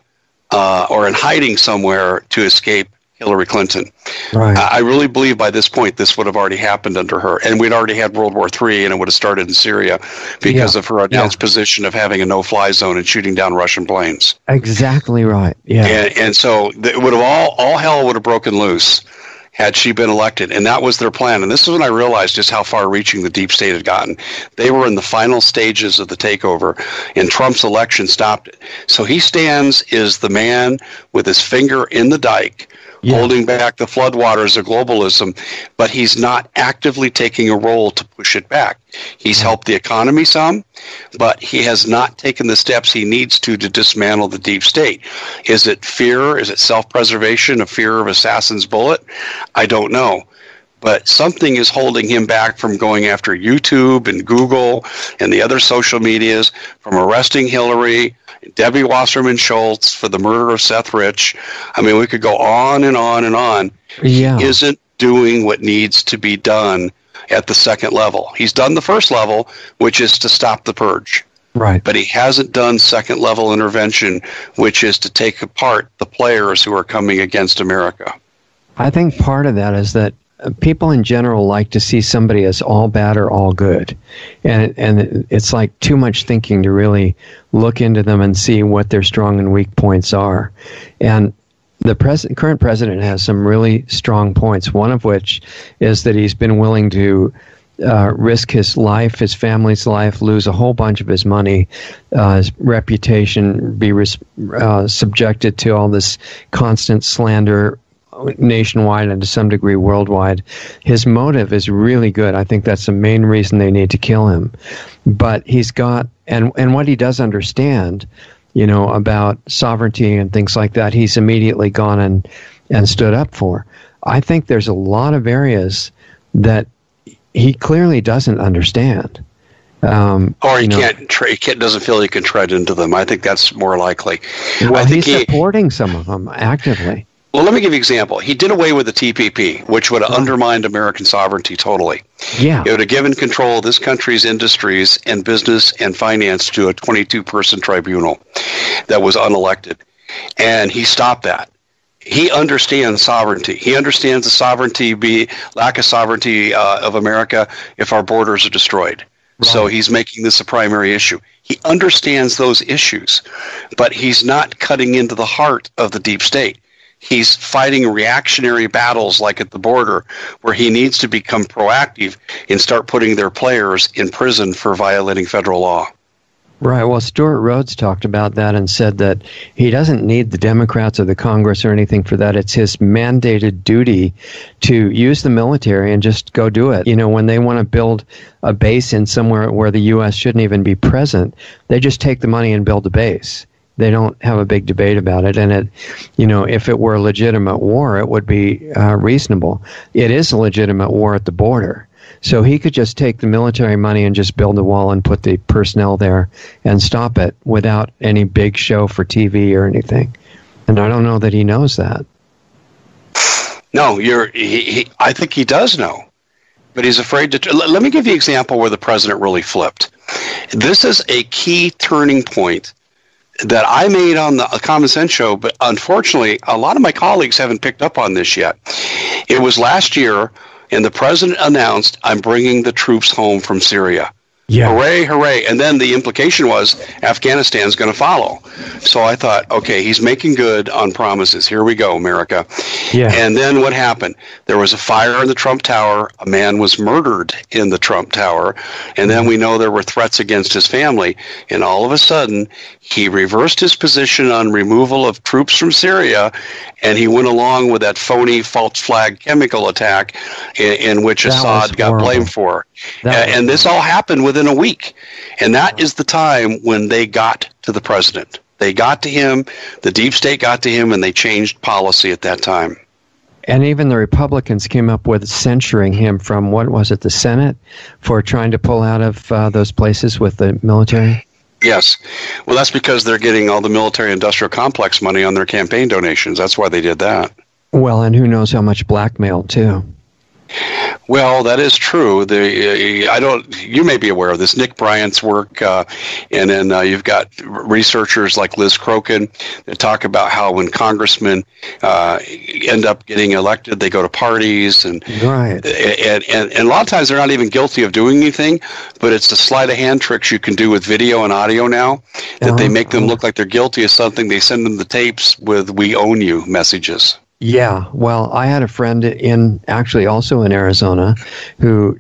or in hiding somewhere to escape Hillary Clinton. Right. I really believe by this point this would have already happened under her. And we'd already had World War III, and it would have started in Syria because of her announced position of having a no-fly zone and shooting down Russian planes. Exactly right. Yeah. And so it would have all hell would have broken loose had she been elected. And that was their plan. And this is when I realized just how far-reaching the deep state had gotten. They were in the final stages of the takeover, and Trump's election stopped it. So he stands as the man with his finger in the dike, holding back the floodwaters of globalism, but he's not actively taking a role to push it back. He's helped the economy some, but he has not taken the steps he needs to dismantle the deep state. Is it fear? Is it self-preservation, a fear of assassin's bullet? I don't know. But something is holding him back from going after YouTube and Google and the other social medias, from arresting Hillary, Debbie Wasserman Schultz for the murder of Seth Rich. I mean, we could go on and on and on. Yeah. He isn't doing what needs to be done at the second level. He's done the first level, which is to stop the purge. Right. But he hasn't done second level intervention, which is to take apart the players who are coming against America. I think part of that is that people in general like to see somebody as all bad or all good. And it's like too much thinking to really look into them and see what their strong and weak points are. And the current president has some really strong points, one of which is that he's been willing to risk his life, his family's life, lose a whole bunch of his money, his reputation, be subjected to all this constant slander nationwide and to some degree worldwide. His motive is really good. I think that's the main reason they need to kill him. But he's got, and what he does understand about sovereignty and things like that, he's immediately gone and stood up for. I think there's a lot of areas that he clearly doesn't understand. Or he doesn't feel he can tread into them. I think that's more likely. Well, he's supporting some of them actively. Well, let me give you an example. He did away with the TPP, which would have undermined American sovereignty totally. Yeah. It would have given control of this country's industries and business and finance to a 22-person tribunal that was unelected. And he stopped that. He understands sovereignty. He understands the lack of sovereignty of America if our borders are destroyed. Right. So he's making this a primary issue. He understands those issues, but he's not cutting into the heart of the deep state. He's fighting reactionary battles like at the border, where he needs to become proactive and start putting their players in prison for violating federal law. Right. Well, Stuart Rhodes talked about that and said that he doesn't need the Democrats or the Congress or anything for that. It's his mandated duty to use the military and just go do it. When they want to build a base in somewhere where the U.S. shouldn't even be present, they just take the money and build a base. They don't have a big debate about it. And if it were a legitimate war, it would be reasonable. It is a legitimate war at the border. So he could just take the military money and just build a wall and put the personnel there and stop it without any big show for TV or anything. And I don't know that he knows that. No, I think he does know, but he's afraid to. Let me give you an example where the president really flipped. This is a key turning point that I made on the Common Sense show, but unfortunately, a lot of my colleagues haven't picked up on this yet. It was last year, and the president announced, I'm bringing the troops home from Syria. Yeah. Hooray, hooray. And then the implication was Afghanistan's going to follow. So I thought, okay, he's making good on promises. Here we go, America. Yeah. And then what happened? There was a fire in the Trump Tower. A man was murdered in the Trump Tower. And then we know there were threats against his family. And all of a sudden, he reversed his position on removal of troops from Syria, and he went along with that phony false flag chemical attack in which Assad got blamed for. And this all happened within a week. And that is the time when they got to the president. They got to him, the deep state got to him, and they changed policy at that time. And even the Republicans came up with censuring him from, what was it, the Senate, for trying to pull out of those places with the military? Yes. Well, that's because they're getting all the military-industrial complex money on their campaign donations. That's why they did that. Well, and who knows how much blackmail, too. Well, that is true. You may be aware of this, Nick Bryant's work, and then you've got researchers like Liz Crokin that talk about how when congressmen end up getting elected, they go to parties, and right. And a lot of times they're not even guilty of doing anything, but it's the sleight of hand tricks you can do with video and audio now that they make them look like they're guilty of something. They send them the tapes with "We own you" messages. Yeah, well, I had a friend also in Arizona, who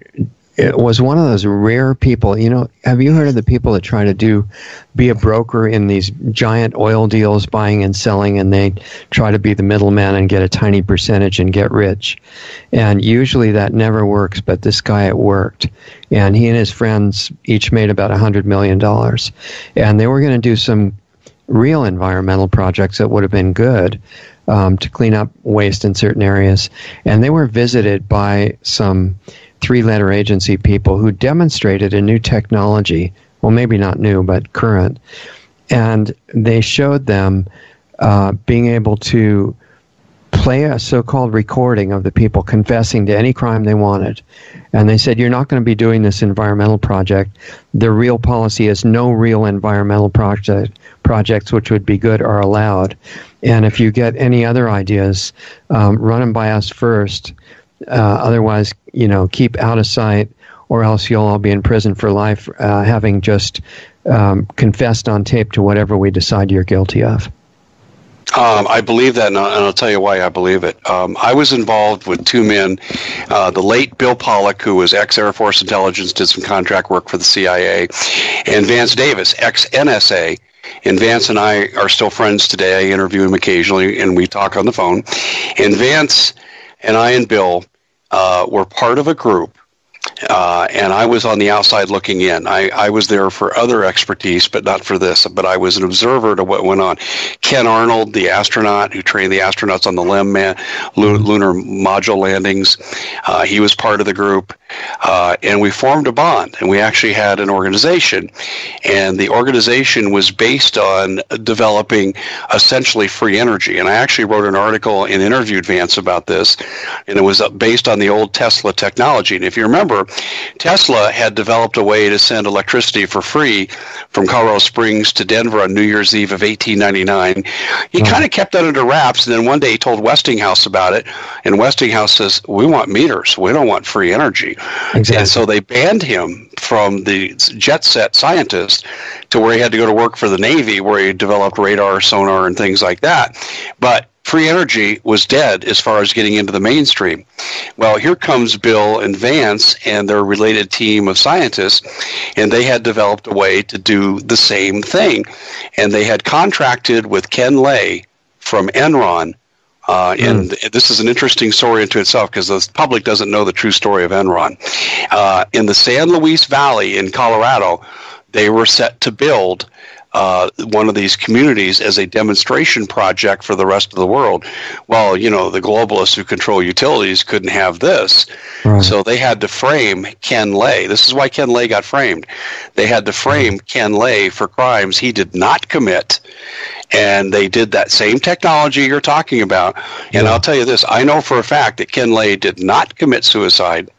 was one of those rare people. Have you heard of the people that try to be a broker in these giant oil deals, buying and selling, and they try to be the middleman and get a tiny percentage and get rich? And usually that never works, but this guy, it worked. And he and his friends each made about $100 million. And they were going to do some real environmental projects that would have been good, to clean up waste in certain areas. And they were visited by some three-letter agency people who demonstrated a new technology, well, maybe not new, but current. And they showed them being able to play a so-called recording of the people confessing to any crime they wanted. And they said, you're not going to be doing this environmental project. The real policy is no real environmental projects which would be good are allowed. And if you get any other ideas, run them by us first. Otherwise, keep out of sight, or else you'll all be in prison for life, having just confessed on tape to whatever we decide you're guilty of. I believe that, and I'll tell you why I believe it. I was involved with two men, the late Bill Pollock, who was ex-Air Force Intelligence, did some contract work for the CIA, and Vance Davis, ex-NSA. And Vance and I are still friends today. I interview him occasionally, and we talk on the phone. And Vance and I and Bill were part of a group And I was on the outside looking in. I was there for other expertise, but not for this. But I was an observer to what went on. Ken Arnold, the astronaut who trained the astronauts on the lunar module landings, he was part of the group. And we formed a bond, and we actually had an organization. And the organization was based on developing essentially free energy. And I actually wrote an article and interviewed Vance about this, and it was based on the old Tesla technology. And if you remember, Tesla had developed a way to send electricity for free from Colorado Springs to Denver on New Year's Eve of 1899. He kind of kept that under wraps, and then one day he told Westinghouse about it, and Westinghouse says, we want meters. We don't want free energy. Exactly. And so they banned him from the jet set scientist to where he had to go to work for the Navy, where he developed radar, sonar, and things like that. But free energy was dead as far as getting into the mainstream. Well, here comes Bill and Vance and their related team of scientists, and they had developed a way to do the same thing. And they had contracted with Ken Lay from Enron. And this is an interesting story into itself because the public doesn't know the true story of Enron. In the San Luis Valley in Colorado, they were set to build one of these communities as a demonstration project for the rest of the world. Well, you know, the globalists who control utilities couldn't have this. Right. So they had to frame Ken Lay. This is why Ken Lay got framed. They had to frame Ken Lay for crimes he did not commit. And they did that same technology you're talking about. And I'll tell you this, I know for a fact that Ken Lay did not commit suicide.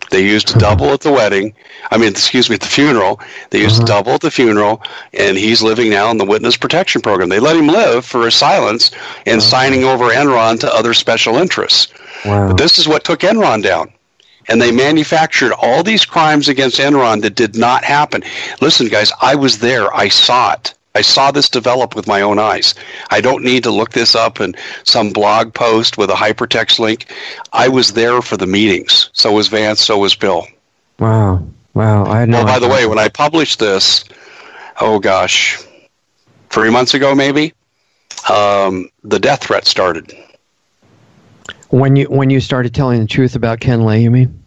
They used a double at the wedding. At the funeral. They used a double at the funeral, and he's living now in the witness protection program. They let him live for his silence and signing over Enron to other special interests. Wow. But this is what took Enron down. And they manufactured all these crimes against Enron that did not happen. Listen, guys, I was there. I saw it. I saw this develop with my own eyes. I don't need to look this up in some blog post with a hypertext link. I was there for the meetings. So was Vance, so was Bill. Wow. I know. Well, by the way, when I published this, 3 months ago maybe, the death threat started. When you started telling the truth about Ken Lay, you mean?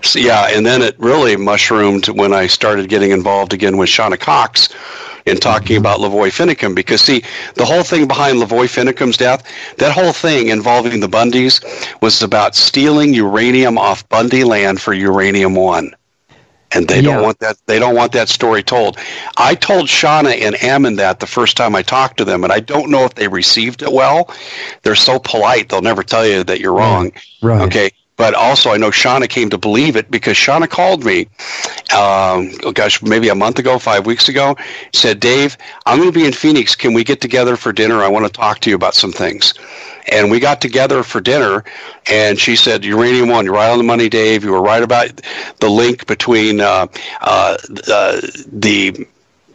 So, yeah, and then it really mushroomed when I started getting involved again with Shauna Cox and talking about Lavoy Finicum, because see, the whole thing behind Lavoy Finicum's death, that whole thing involving the Bundys was about stealing uranium off Bundy land for uranium-1. And they don't want that. They don't want that story told. I told Shauna and Ammon that the first time I talked to them, and I don't know if they received it well. They're so polite; they'll never tell you that you're wrong. Right. Okay. But also, I know Shauna came to believe it because Shauna called me, maybe a month ago, 5 weeks ago, said, Dave, I'm going to be in Phoenix. Can we get together for dinner? I want to talk to you about some things. And we got together for dinner, and she said, Uranium-1, you're right on the money, Dave. You were right about the link between the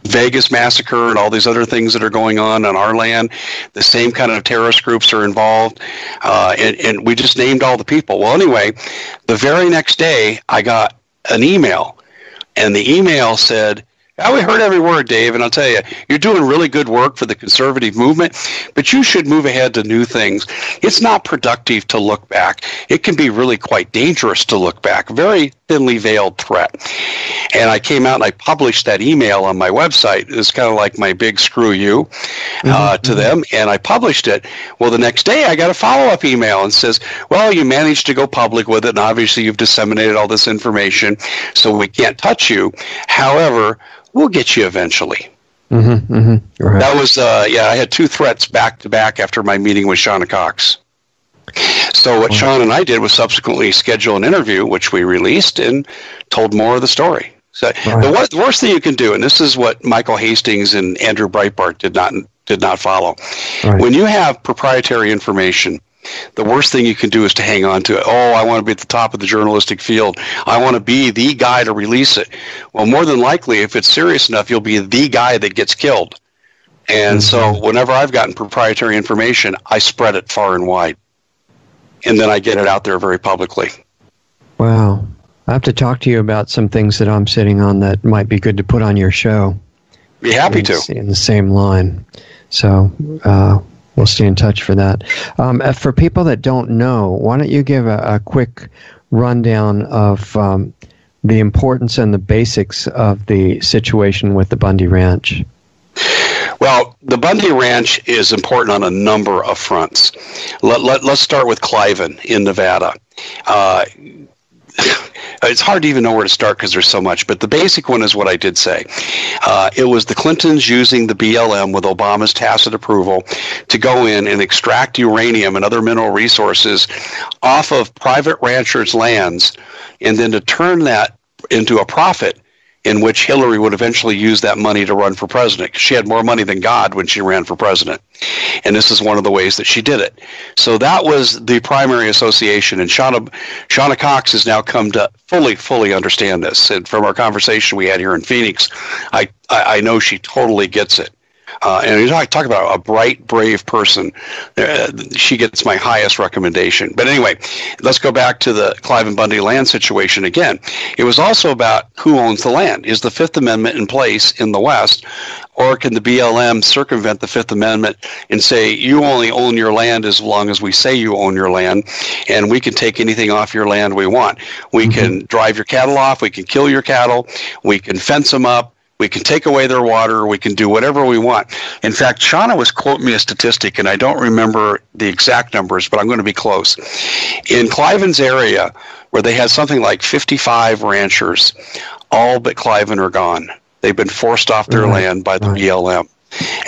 Vegas massacre and all these other things that are going on our land. The same kind of terrorist groups are involved, and we just named all the people. Well, anyway, the very next day, I got an email, and the email said, we heard every word, Dave, and I'll tell you, you're doing really good work for the conservative movement, but you should move ahead to new things. It's not productive to look back. It can be really quite dangerous to look back. Very thinly veiled threat. And I came out and I published that email on my website. It's kind of like my big screw you to them, and I published it. Well, the next day I got a follow-up email and says, well, you managed to go public with it, and obviously you've disseminated all this information, so we can't touch you. However, we'll get you eventually. Right. That was, I had 2 threats back to back after my meeting with Shauna Cox. So what Sean and I did was subsequently schedule an interview, which we released and told more of the story. So the worst thing you can do, and this is what Michael Hastings and Andrew Breitbart did not follow. Right. When you have proprietary information, the worst thing you can do is to hang on to it. I want to be at the top of the journalistic field. I want to be the guy to release it. Well, more than likely, if it's serious enough, you'll be the guy that gets killed. And so whenever I've gotten proprietary information, I spread it far and wide. And then I get it out there very publicly. Wow. I have to talk to you about some things that I'm sitting on that might be good to put on your show. Be happy to. In the same line. So we'll stay in touch for that. For people that don't know, why don't you give a quick rundown of the importance and the basics of the situation with the Bundy Ranch? Well, the Bundy Ranch is important on a number of fronts. Let's start with Cliven in Nevada. It's hard to even know where to start because there's so much, but the basic one is what I did say. It was the Clintons using the BLM with Obama's tacit approval to go in and extract uranium and other mineral resources off of private ranchers' lands, and then to turn that into a profit in which Hillary would eventually use that money to run for president. She had more money than God when she ran for president. And this is one of the ways that she did it. So that was the primary association. And Shauna Cox has now come to fully understand this. And from our conversation we had here in Phoenix, I know she totally gets it. And you talk about a bright, brave person. She gets my highest recommendation. But anyway, let's go back to the Cliven Bundy land situation again. It was also about who owns the land. Is the Fifth Amendment in place in the West, or can the BLM circumvent the Fifth Amendment and say, you only own your land as long as we say you own your land, and we can take anything off your land we want. We can drive your cattle off. We can kill your cattle. We can fence them up. We can take away their water. We can do whatever we want. In fact, Shauna was quoting me a statistic, and I don't remember the exact numbers, but I'm going to be close. In Cliven's area, where they had something like 55 ranchers, all but Cliven are gone. They've been forced off their land by the BLM.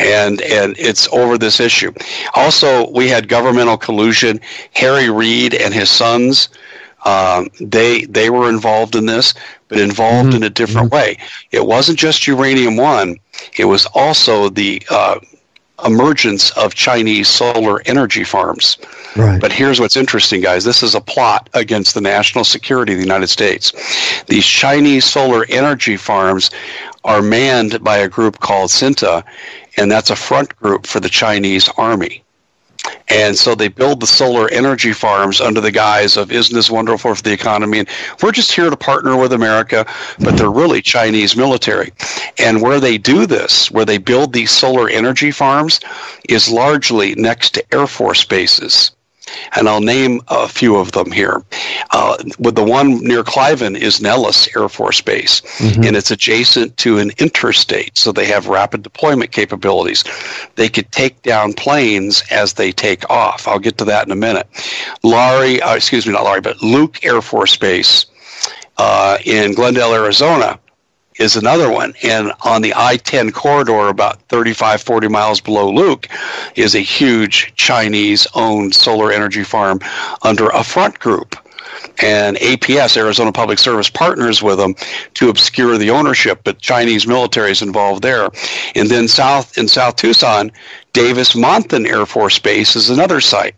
And it's over this issue. Also, we had governmental collusion. Harry Reid and his sons, they were involved in this, but involved in a different way. It wasn't just Uranium One. It was also the emergence of Chinese solar energy farms. Right. But here's what's interesting, guys. This is a plot against the national security of the United States. These Chinese solar energy farms are manned by a group called Sinta, and that's a front group for the Chinese army. And so they build the solar energy farms under the guise of, isn't this wonderful for the economy? And we're just here to partner with America, but they're really Chinese military. And where they do this, where they build these solar energy farms, is largely next to Air Force bases. And I'll name a few of them here. With the one near Cliven is Nellis Air Force Base, and it's adjacent to an interstate, so they have rapid deployment capabilities. They could take down planes as they take off. I'll get to that in a minute. Luke Air Force Base in Glendale, Arizona, is another one. And on the I-10 corridor, about 35, 40 miles below Luke, is a huge Chinese-owned solar energy farm under a front group. And APS, Arizona Public Service, partners with them to obscure the ownership, but Chinese military is involved there. And then in South Tucson, Davis-Monthan Air Force Base is another site.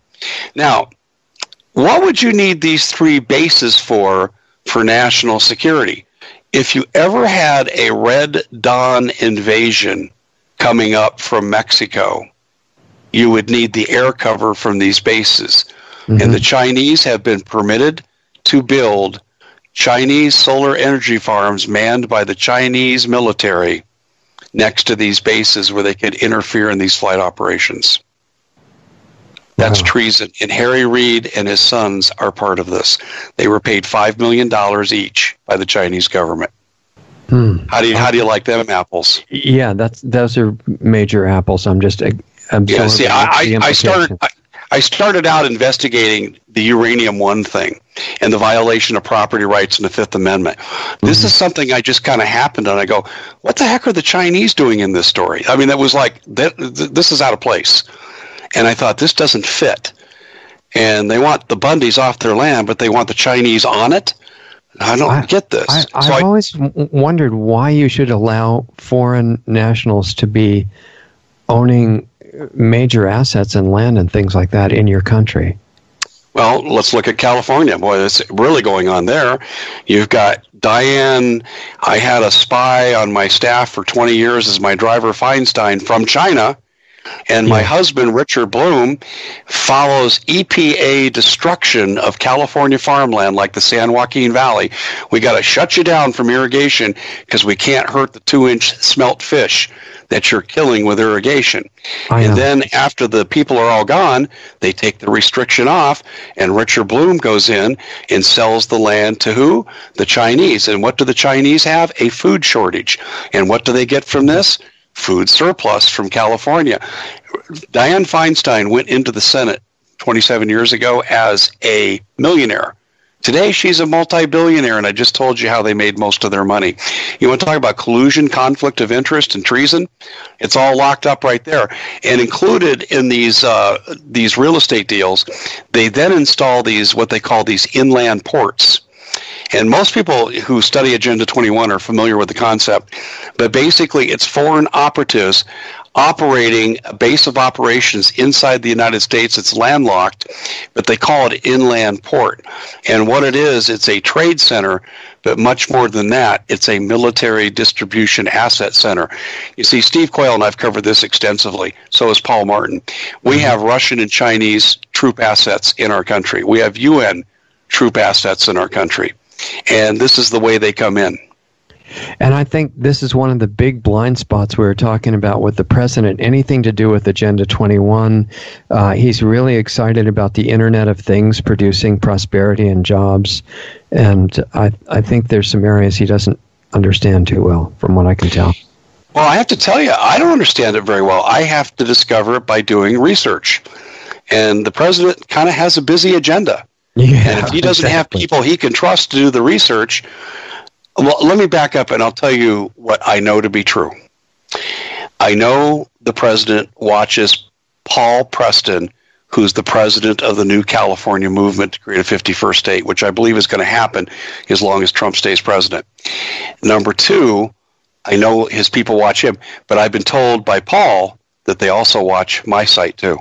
Now, what would you need these three bases for national security? If you ever had a Red Dawn invasion coming up from Mexico, you would need the air cover from these bases. And the Chinese have been permitted to build Chinese solar energy farms manned by the Chinese military next to these bases where they could interfere in these flight operations. That's treason. And Harry Reid and his sons are part of this. They were paid $5 million each by the Chinese government. How do you like them apples? Yeah, those are major apples. I'm just I started out investigating the Uranium One thing and the violation of property rights in the Fifth Amendment. This is something I just kind of happened on. I go, what the heck are the Chinese doing in this story? I mean, that was like, this is out of place. And I thought, this doesn't fit. And they want the Bundys off their land, but they want the Chinese on it? I don't get this. I've always wondered why you should allow foreign nationals to be owning major assets and land and things like that in your country. Well, let's look at California. Boy, it's really going on there. You've got Diane. I had a spy on my staff for 20 years as my driver, Feinstein, from China. And my husband, Richard Bloom, follows EPA destruction of California farmland like the San Joaquin Valley. We got to shut you down from irrigation because we can't hurt the 2-inch smelt fish that you're killing with irrigation. I know. And then after the people are all gone, they take the restriction off, and Richard Bloom goes in and sells the land to who? The Chinese. And what do the Chinese have? A food shortage. And what do they get from this? Food surplus from California. Dianne Feinstein went into the Senate 27 years ago as a millionaire. Today, she's a multi-billionaire, and I just told you how they made most of their money. You want to talk about collusion, conflict of interest, and treason? It's all locked up right there. And included in these real estate deals, they then install these, what they call these inland ports. And most people who study Agenda 21 are familiar with the concept, but basically it's foreign operatives operating a base of operations inside the United States. It's landlocked, but they call it inland port. And what it is, it's a trade center, but much more than that, it's a military distribution asset center. You see, Steve Quayle and I've covered this extensively. So has Paul Martin. We have Russian and Chinese troop assets in our country. We have UN troop assets in our country. And this is the way they come in. And I think this is one of the big blind spots we were talking about with the president, anything to do with Agenda 21. He's really excited about the Internet of Things producing prosperity and jobs. And I think there's some areas he doesn't understand too well, from what I can tell. Well, I have to tell you, I don't understand it very well. I have to discover it by doing research. And the president kind of has a busy agenda. Yeah, and if he doesn't have people he can trust to do the research, well, let me back up and I'll tell you what I know to be true. I know the president watches Paul Preston, who's the president of the new California movement to create a 51st state, which I believe is going to happen as long as Trump stays president. Number two, I know his people watch him, but I've been told by Paul that they also watch my site too.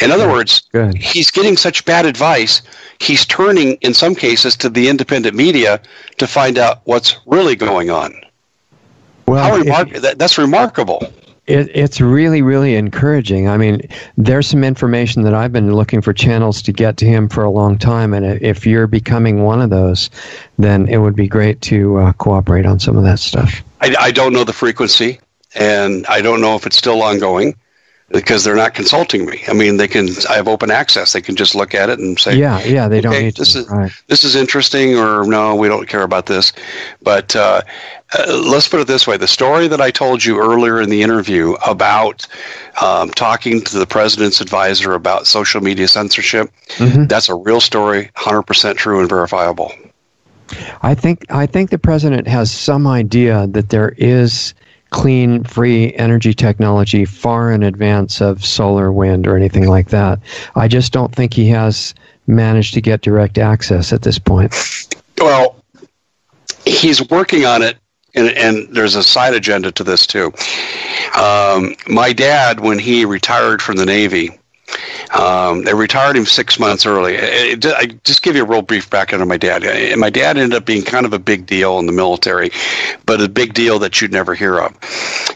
In other words, he's getting such bad advice, he's turning, in some cases, to the independent media to find out what's really going on. Well, that's remarkable. It's really, really encouraging. I mean, there's some information that I've been looking for channels to get to him for a long time, and if you're becoming one of those, then it would be great to cooperate on some of that stuff. I don't know the frequency, and I don't know if it's still ongoing, because they're not consulting me. I mean, I have open access. They can just look at it and say, yeah, they don't need to. This is interesting, or no, we don't care about this. But let's put it this way. The story that I told you earlier in the interview about talking to the president's advisor about social media censorship, that's a real story, 100% true and verifiable. I think the president has some idea that there is clean, free energy technology far in advance of solar, wind, or anything like that. I just don't think he has managed to get direct access at this point. Well, he's working on it, and there's a side agenda to this, too. My dad, when he retired from the Navy, they retired him 6 months early. I just give you a real brief background on my dad. And my dad ended up being kind of a big deal in the military, but a big deal that you'd never hear of.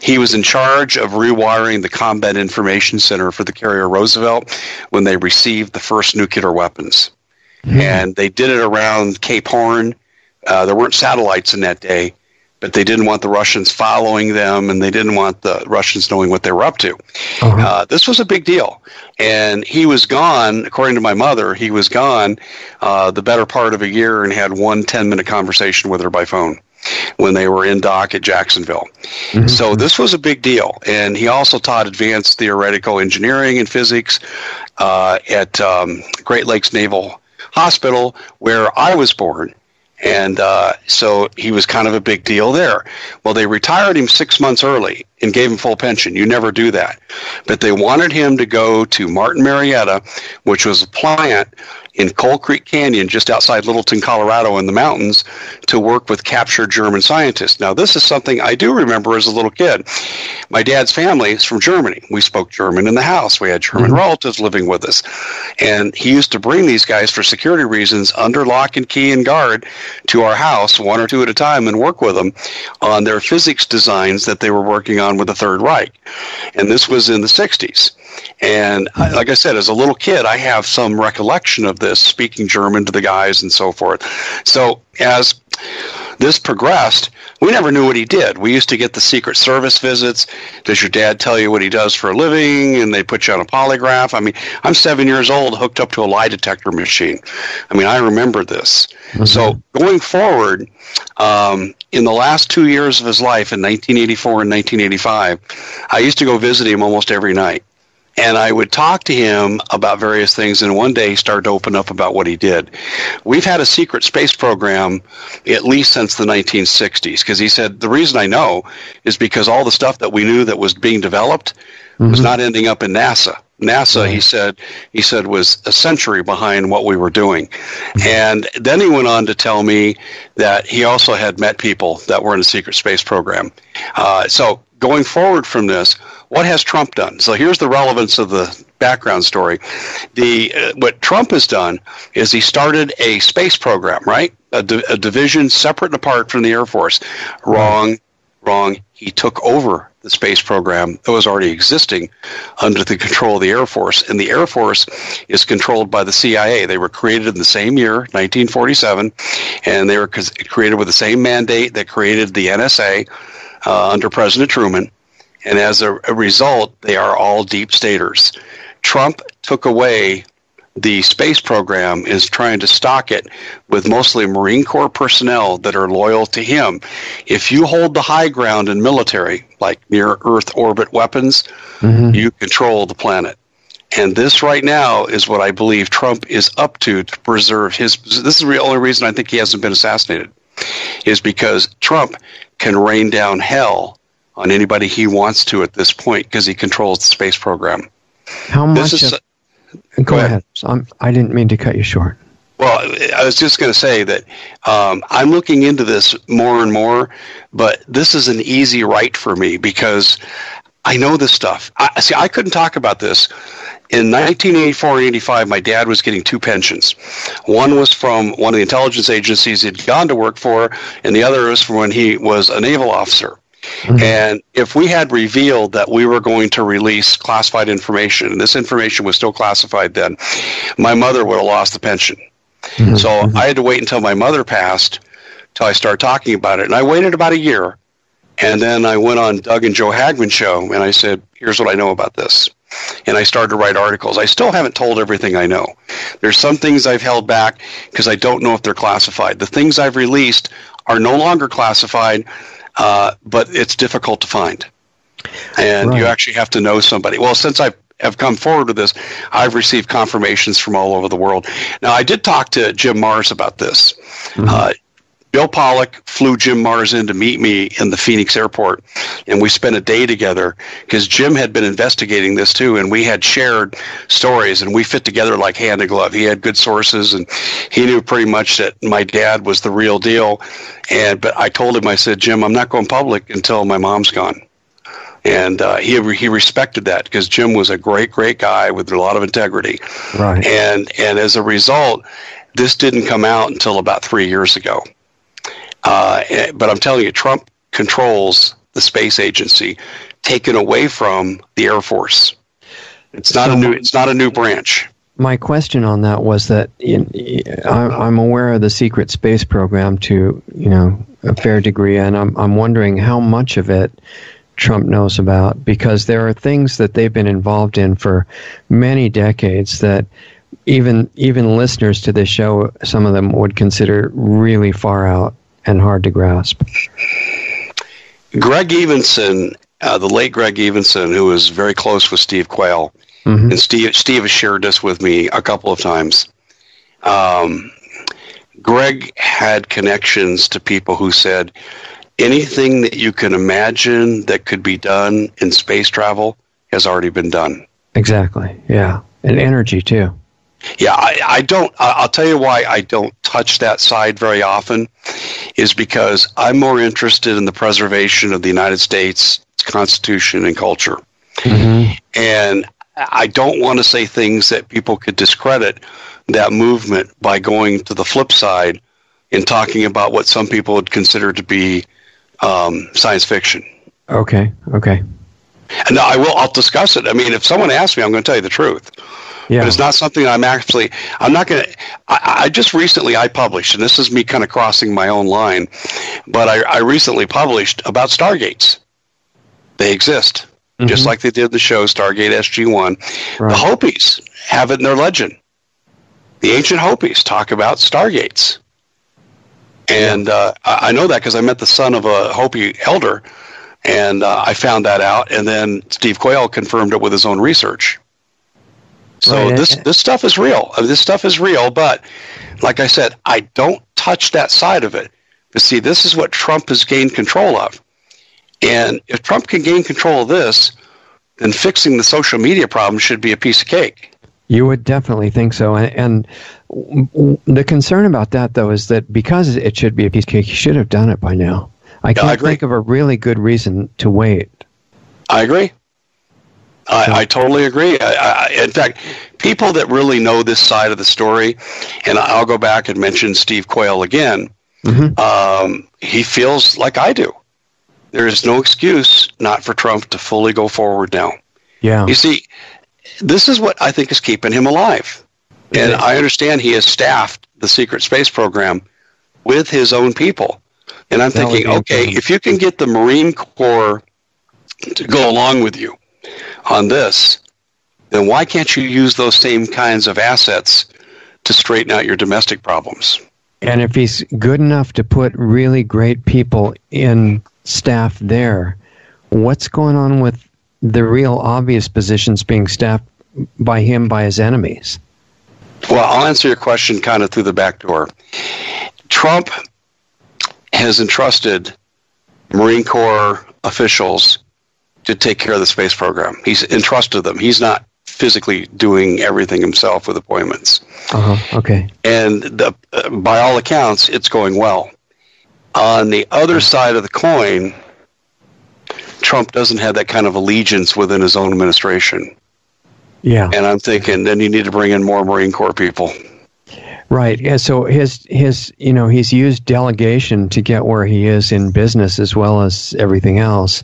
He was in charge of rewiring the Combat Information Center for the carrier Roosevelt when they received the first nuclear weapons. And they did it around Cape Horn. There weren't satellites in that day, but they didn't want the Russians following them, and they didn't want the Russians knowing what they were up to. This was a big deal. And he was gone, according to my mother, he was gone the better part of a year and had one 10-minute conversation with her by phone when they were in dock at Jacksonville. So this was a big deal. And he also taught advanced theoretical engineering and physics at Great Lakes Naval Hospital, where I was born. And so he was kind of a big deal there. Well, they retired him 6 months early and gave him full pension. You never do that. But they wanted him to go to Martin Marietta, which was a plant in Coal Creek Canyon, just outside Littleton, Colorado, in the mountains, to work with captured German scientists. Now, this is something I do remember as a little kid. My dad's family is from Germany. We spoke German in the house. We had German relatives living with us. And he used to bring these guys for security reasons under lock and key and guard to our house, one or two at a time, and work with them on their physics designs that they were working on with the Third Reich. And this was in the 60s. And like I said, as a little kid, I have some recollection of this, speaking German to the guys and so forth. So as this progressed. We never knew what he did. We used to get the Secret Service visits. Does your dad tell you what he does for a living? And they put you on a polygraph. I mean, I'm 7 years old, hooked up to a lie detector machine. I mean, I remember this. Mm-hmm. So going forward, in the last 2 years of his life, in 1984 and 1985, I used to go visit him almost every night. And I would talk to him about various things, and one day he started to open up about what he did. We've had a secret space program at least since the 1960s, because he said, the reason I know is because all the stuff that we knew that was being developed was not ending up in NASA. NASA, he said, was a century behind what we were doing. And then he went on to tell me that he also had met people that were in the secret space program. So going forward from this, what has Trump done? So here's the relevance of the background story. What Trump has done is he started a space program, right? A division separate and apart from the Air Force. Wrong. He took over the space program that was already existing under the control of the Air Force. And the Air Force is controlled by the CIA. They were created in the same year, 1947, and they were created with the same mandate that created the NSA under President Truman. And as a result, they are all deep staters. Trump took away the space program, is trying to stock it with mostly Marine Corps personnel that are loyal to him. If you hold the high ground in military, like near-Earth orbit weapons, you control the planet. And this right now is what I believe Trump is up to preserve his... This is the only reason I think he hasn't been assassinated, is because Trump can rain down hell on anybody he wants to at this point because he controls the space program. How much Go ahead. I didn't mean to cut you short. Well, I was just going to say that I'm looking into this more and more, but this is an easy right for me because I know this stuff. I couldn't talk about this. In 1984 and 85, my dad was getting two pensions. One was from one of the intelligence agencies he'd gone to work for, and the other was from when he was a naval officer. And if we had revealed that we were going to release classified information, and this information was still classified then, my mother would have lost the pension. So I had to wait until my mother passed till I started talking about it. And I waited about a year. And then I went on Doug and Joe Hagman's show, and I said, here's what I know about this. And I started to write articles. I still haven't told everything I know. There's some things I've held back because I don't know if they're classified. The things I've released are no longer classified, but it's difficult to find. And you actually have to know somebody. Well, since I have come forward with this, I've received confirmations from all over the world. Now, I did talk to Jim Mars about this. Bill Pollack flew Jim Mars in to meet me in the Phoenix airport, and we spent a day together because Jim had been investigating this too, and we had shared stories, and we fit together like hand in glove. He had good sources, and he knew pretty much that my dad was the real deal. But I told him, I said, Jim, I'm not going public until my mom's gone. And he respected that because Jim was a great guy with a lot of integrity. Right. And as a result, this didn't come out until about 3 years ago. But I'm telling you, Trump controls the space agency, taken away from the Air Force. It's not a new branch. My question on that was that I'm aware of the secret space program to a fair degree, and I'm wondering how much of it Trump knows about, because there are things that they've been involved in for many decades that even listeners to this show, some of them would consider really far out and hard to grasp. Greg Evenson, the late Greg Evenson, who was very close with Steve Quayle, and Steve has shared this with me a couple of times. Greg had connections to people who said, anything that you can imagine that could be done in space travel has already been done. Exactly, yeah. And energy, too. Yeah, I'll tell you why I don't touch that side very often, is because I'm more interested in the preservation of the United States, its Constitution, and culture. And I don't want to say things that people could discredit that movement by going to the flip side and talking about what some people would consider to be science fiction. Okay. And I'll discuss it. I mean, if someone asks me, I'm going to tell you the truth. Yeah. But it's not something I'm not going to, I just recently, I published, and this is me kind of crossing my own line, but I recently published about Stargates. They exist, just like they did the show Stargate SG-1. Right. The Hopis have it in their legend. The ancient Hopis talk about Stargates. And I know that because I met the son of a Hopi elder, and I found that out, and then Steve Quayle confirmed it with his own research. So right. This stuff is real. This stuff is real, but like I said, I don't touch that side of it. But see, this is what Trump has gained control of. And if Trump can gain control of this, then fixing the social media problem should be a piece of cake. You would definitely think so. And the concern about that, though, is that because it should be a piece of cake, he should have done it by now. I can't think of a really good reason to wait. I agree. I totally agree. In fact, people that really know this side of the story, and I'll go back and mention Steve Quayle again, he feels like I do. There is no excuse not for Trump to fully go forward now. Yeah. You see, this is what I think is keeping him alive. And I understand he has staffed the secret space program with his own people. And I'm thinking, okay, if you can get the Marine Corps to go along with you on this, then why can't you use those same kinds of assets to straighten out your domestic problems? And if he's good enough to put really great people in staff there, what's going on with the real obvious positions being staffed by him by his enemies? Well, I'll answer your question kind of through the back door. Trump has entrusted Marine Corps officials to take care of the space program. He's entrusted them. He's not physically doing everything himself with appointments. Okay. And by all accounts, it's going well. On the other side of the coin, Trump doesn't have that kind of allegiance within his own administration. Yeah. And I'm thinking, then you need to bring in more Marine Corps people. Right. Yeah, so his he's used delegation to get where he is in business as well as everything else.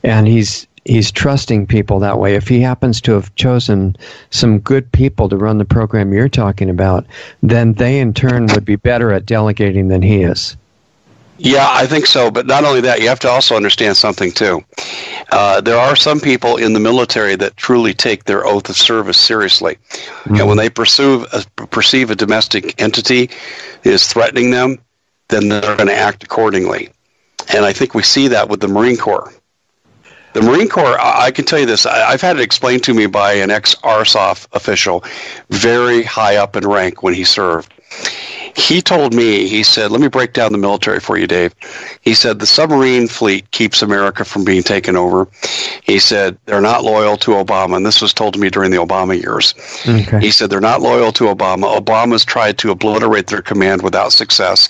And he's trusting people that way. If he happens to have chosen some good people to run the program you're talking about, then they in turn would be better at delegating than he is. Yeah, I think so. But not only that, you have to also understand something, too. There are some people in the military that truly take their oath of service seriously. And when they perceive a domestic entity is threatening them, then they're going to act accordingly. And I think we see that with the Marine Corps. The Marine Corps, I can tell you this, I've had it explained to me by an ex-RSOF official, very high up in rank when he served. He told me, he said, let me break down the military for you, Dave. He said, the submarine fleet keeps America from being taken over. He said, they're not loyal to Obama, and this was told to me during the Obama years. Okay. He said, they're not loyal to Obama. Obama's tried to obliterate their command without success.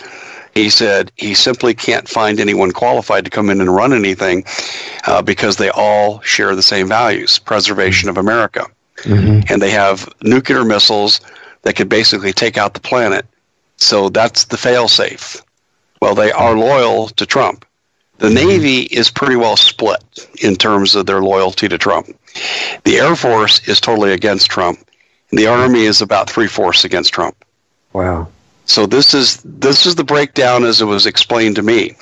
He said he simply can't find anyone qualified to come in and run anything because they all share the same values, preservation of America. And they have nuclear missiles that could basically take out the planet. So that's the fail-safe. Well, they are loyal to Trump. The Navy is pretty well split in terms of their loyalty to Trump. The Air Force is totally against Trump. And the Army is about 3/4 against Trump. Wow. So this is the breakdown as it was explained to me,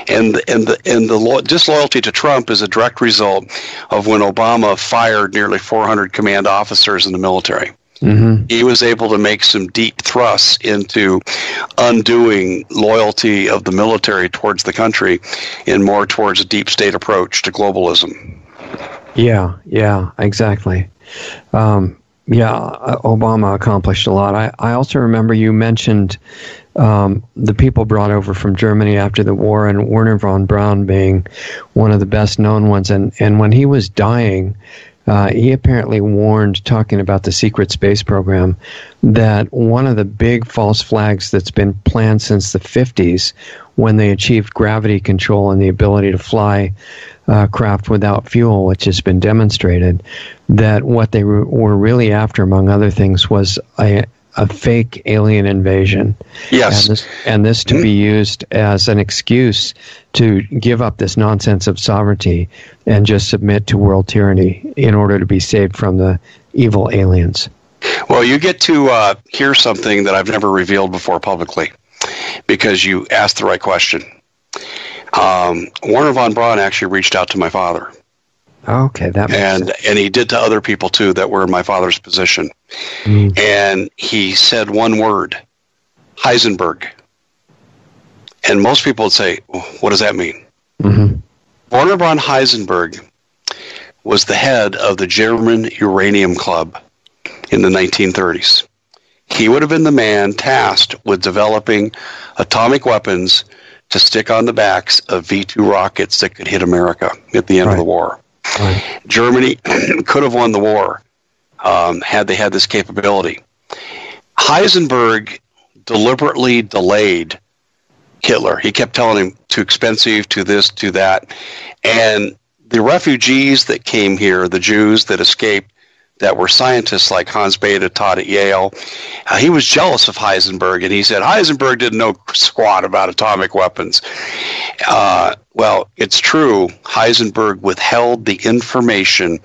and the disloyalty to Trump is a direct result of when Obama fired nearly 400 command officers in the military. He was able to make some deep thrusts into undoing loyalty of the military towards the country and more towards a deep state approach to globalism. Yeah, exactly. Obama accomplished a lot. I also remember you mentioned the people brought over from Germany after the war, and Wernher von Braun being one of the best known ones. And when he was dying, he apparently warned, talking about the secret space program, that one of the big false flags that's been planned since the 50s, when they achieved gravity control and the ability to fly craft without fuel, which has been demonstrated, that what they were really after, among other things, was a fake alien invasion. Yes. And this to be used as an excuse to give up this nonsense of sovereignty and just submit to world tyranny in order to be saved from the evil aliens. Well, you get to hear something that I've never revealed before publicly because you asked the right question. Werner von Braun actually reached out to my father. Okay, that makes sense. And he did to other people, too, that were in my father's position. And he said one word, Heisenberg. And most people would say, what does that mean? Werner von Heisenberg was the head of the German Uranium Club in the 1930s. He would have been the man tasked with developing atomic weapons to stick on the backs of V-2 rockets that could hit America at the end of the war. Germany could have won the war had they had this capability. Heisenberg deliberately delayed Hitler. He kept telling him, too expensive, to this, to that. And the refugees that came here, the Jews that escaped, that were scientists like Hans Bethe taught at Yale, he was jealous of Heisenberg, and he said Heisenberg didn't know squat about atomic weapons. Well, it's true. Heisenberg withheld the information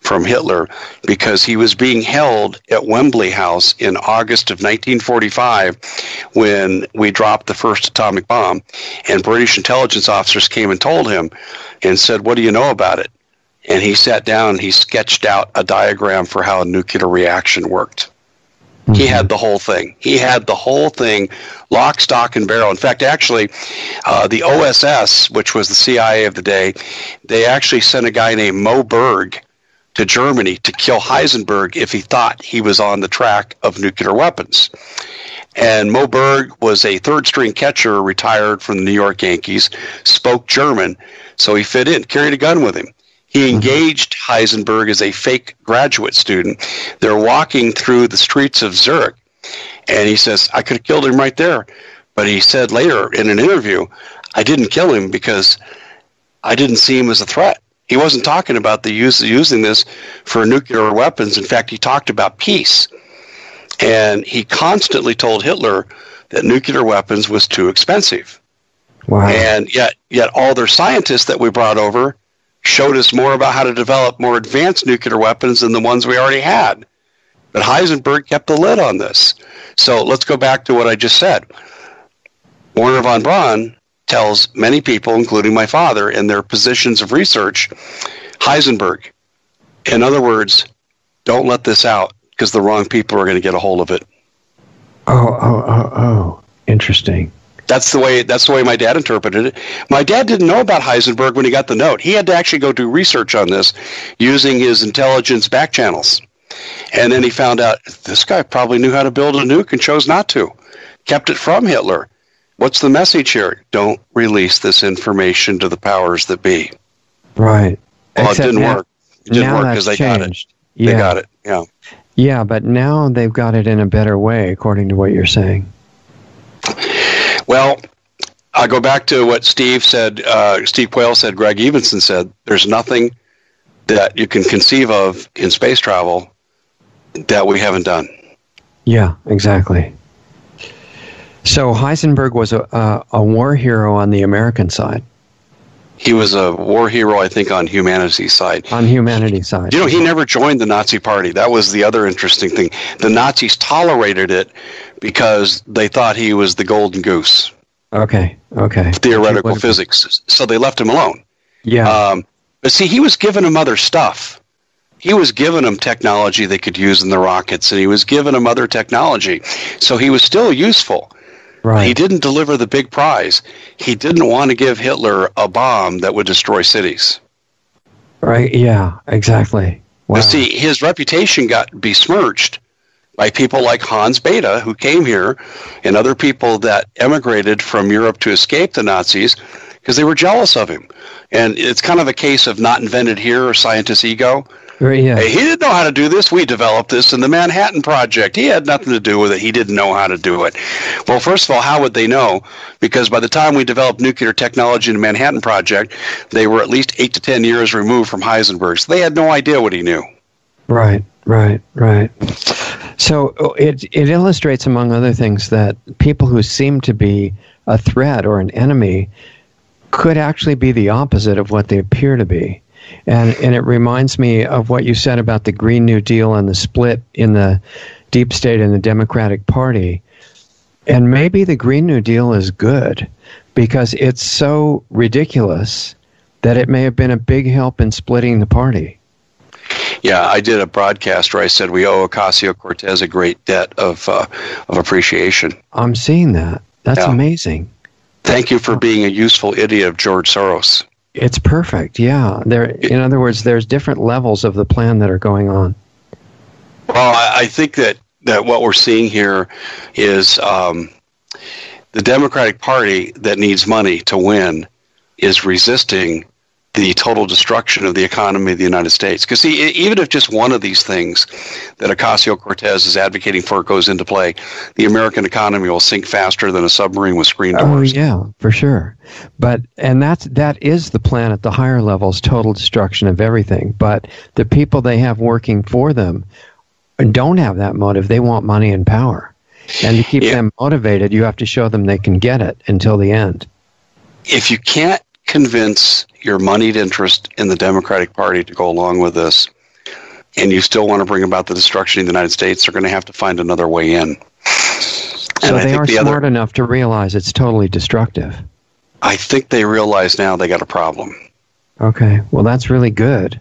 from Hitler because he was being held at Wembley House in August of 1945 when we dropped the first atomic bomb, and British intelligence officers came and told him and said, what do you know about it? And he sat down and he sketched out a diagram for how a nuclear reaction worked. He had the whole thing. He had the whole thing, lock, stock, and barrel. In fact, actually, the OSS, which was the CIA of the day, they actually sent a guy named Mo Berg to Germany to kill Heisenberg if he thought he was on the track of nuclear weapons. And Mo Berg was a third-string catcher, retired from the New York Yankees, spoke German, so he fit in, carried a gun with him. He engaged Heisenberg as a fake graduate student. They're walking through the streets of Zurich, and he says, I could have killed him right there. But he said later in an interview, I didn't kill him because I didn't see him as a threat. He wasn't talking about the using this for nuclear weapons. In fact, he talked about peace. And he constantly told Hitler that nuclear weapons was too expensive. Wow. And yet all their scientists that we brought over showed us more about how to develop more advanced nuclear weapons than the ones we already had. But Heisenberg kept the lid on this. So let's go back to what I just said. Werner von Braun tells many people, including my father, in their positions of research, Heisenberg. In other words, don't let this out because the wrong people are going to get a hold of it. Oh. Interesting. That's the way my dad interpreted it. My dad didn't know about Heisenberg when he got the note. He had to actually go do research on this using his intelligence back channels. And then he found out this guy probably knew how to build a nuke and chose not to. Kept it from Hitler. What's the message here? Don't release this information to the powers that be. Right. Well, it didn't work. It didn't work because they got it. They got it, yeah. Yeah, but now they've got it in a better way, according to what you're saying. Well, I go back to what Steve said, Steve Quayle said, Greg Evenson said, there's nothing that you can conceive of in space travel that we haven't done. Yeah, exactly. So Heisenberg was a war hero on the American side. He was a war hero, I think, on humanity's side. On humanity's side. You know, he never joined the Nazi Party. That was the other interesting thing. The Nazis tolerated it because they thought he was the golden goose. Okay. Theoretical physics. So they left him alone. Yeah. But see, he was giving them other stuff. He was giving them technology they could use in the rockets, and he was giving them other technology. So he was still useful. Right. He didn't deliver the big prize. He didn't want to give Hitler a bomb that would destroy cities. Right, yeah, exactly. Wow. But see, his reputation got besmirched by people like Hans Bethe, who came here, and other people that emigrated from Europe to escape the Nazis because they were jealous of him. And it's kind of a case of not invented here or scientist ego. Right, yeah. Hey, he didn't know how to do this. We developed this in the Manhattan Project. He had nothing to do with it. He didn't know how to do it. Well, first of all, how would they know? Because by the time we developed nuclear technology in the Manhattan Project, they were at least 8 to 10 years removed from Heisenberg. So they had no idea what he knew. Right. So it illustrates, among other things, that people who seem to be a threat or an enemy could actually be the opposite of what they appear to be. And it reminds me of what you said about the Green New Deal and the split in the deep state and the Democratic Party. And maybe the Green New Deal is good because it's so ridiculous that it may have been a big help in splitting the party. Yeah, I did a broadcast where I said we owe Ocasio-Cortez a great debt of appreciation. I'm seeing that. That's amazing. Thank you for being a useful idiot of George Soros. It's perfect, yeah. In other words, there's different levels of the plan that are going on. Well, I think that what we're seeing here is the Democratic Party that needs money to win is resisting the total destruction of the economy of the United States. Because see, even if just one of these things that Ocasio-Cortez is advocating for goes into play, the American economy will sink faster than a submarine with screen doors. Oh, yeah, for sure. And that is the plan at the higher levels, total destruction of everything. But the people they have working for them don't have that motive. They want money and power. And to keep them motivated, you have to show them they can get it until the end. If you can't convince your moneyed interest in the Democratic Party to go along with this, and you still want to bring about the destruction of the United States, they're going to have to find another way in. So they are smart enough to realize it's totally destructive. I think they realize now they got a problem. Okay, well, that's really good.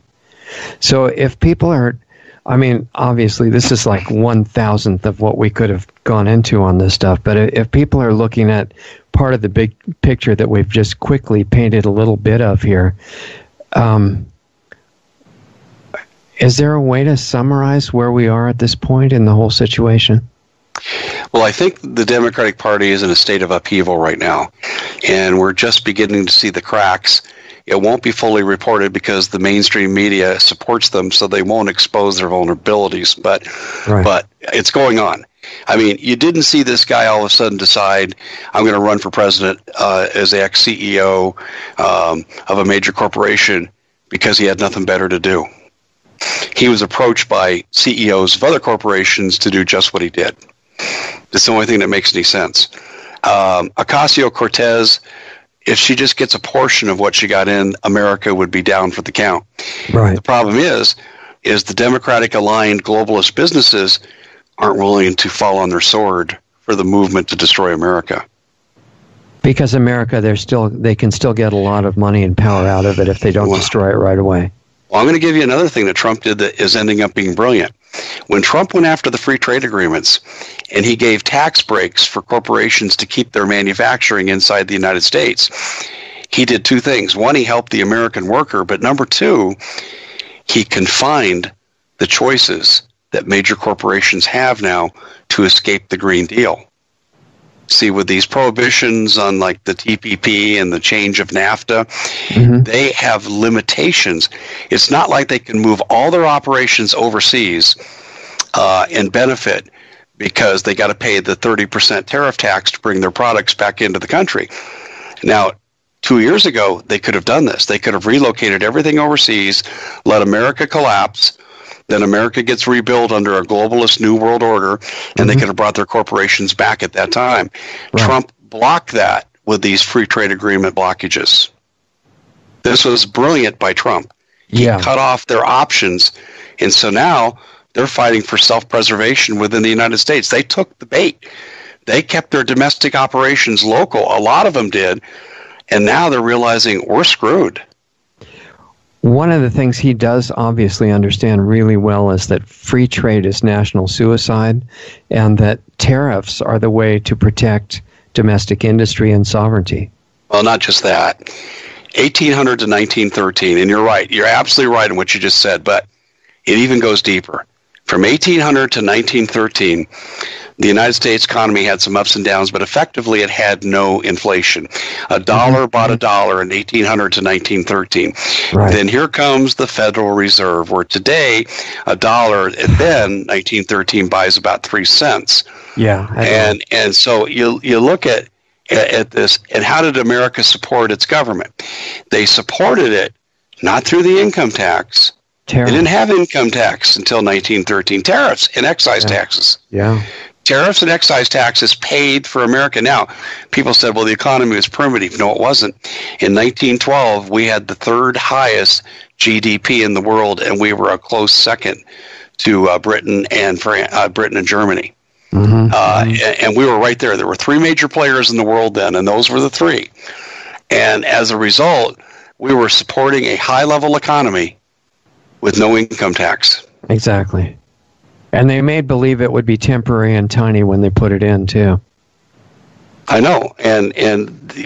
So if people are, I mean, obviously this is like 1,000th of what we could have gone into on this stuff, but if people are looking at part of the big picture that we've just quickly painted a little bit of here, is there a way to summarize where we are at this point in the whole situation? Well, I think the Democratic Party is in a state of upheaval right now, and we're just beginning to see the cracks. It won't be fully reported because the mainstream media supports them, so they won't expose their vulnerabilities, but it's going on. I mean, you didn't see this guy all of a sudden decide, I'm going to run for president as the ex-CEO of a major corporation because he had nothing better to do. He was approached by CEOs of other corporations to do just what he did. That's the only thing that makes any sense. Ocasio-Cortez, if she just gets a portion of what she got in, America would be down for the count. Right. The problem is the Democratic-aligned globalist businesses aren't willing to fall on their sword for the movement to destroy America. Because America, they can still get a lot of money and power out of it if they don't destroy it right away. Well, I'm going to give you another thing that Trump did that is ending up being brilliant. When Trump went after the free trade agreements and he gave tax breaks for corporations to keep their manufacturing inside the United States, he did two things. One, he helped the American worker, but number two, he confined the choices that major corporations have now to escape the Green Deal. See, with these prohibitions on like the TPP and the change of NAFTA, they have limitations. It's not like they can move all their operations overseas and benefit because they got to pay the 30% tariff tax to bring their products back into the country. Now, 2 years ago, they could have done this. They could have relocated everything overseas, let America collapse, then America gets rebuilt under a globalist new world order, and they could have brought their corporations back at that time. Right. Trump blocked that with these free trade agreement blockages. This was brilliant by Trump. He cut off their options, and so now they're fighting for self-preservation within the United States. They took the bait. They kept their domestic operations local. A lot of them did, and now they're realizing we're screwed. One of the things he does obviously understand really well is that free trade is national suicide and that tariffs are the way to protect domestic industry and sovereignty. Well, not just that. 1800 to 1913, and you're right. You're absolutely right in what you just said, but it even goes deeper. From 1800 to 1913, the United States economy had some ups and downs, but effectively it had no inflation. A dollar bought a dollar in 1800 to 1913. Right. Then here comes the Federal Reserve, where today a dollar, and then 1913 buys about 3 cents. Yeah. And so you look at this, and how did America support its government? They supported it not through the income tax. Tariff. They didn't have income tax until 1913. Tariffs and excise taxes. Yeah. Tariffs and excise taxes paid for America. Now, people said, well, the economy was primitive. No, it wasn't. In 1912, we had the third highest GDP in the world, and we were a close second to Britain and Germany. And we were right there. There were three major players in the world then, and those were the three. And as a result, we were supporting a high-level economy with no income tax. Exactly. And they made believe it would be temporary and tiny when they put it in, too. I know. And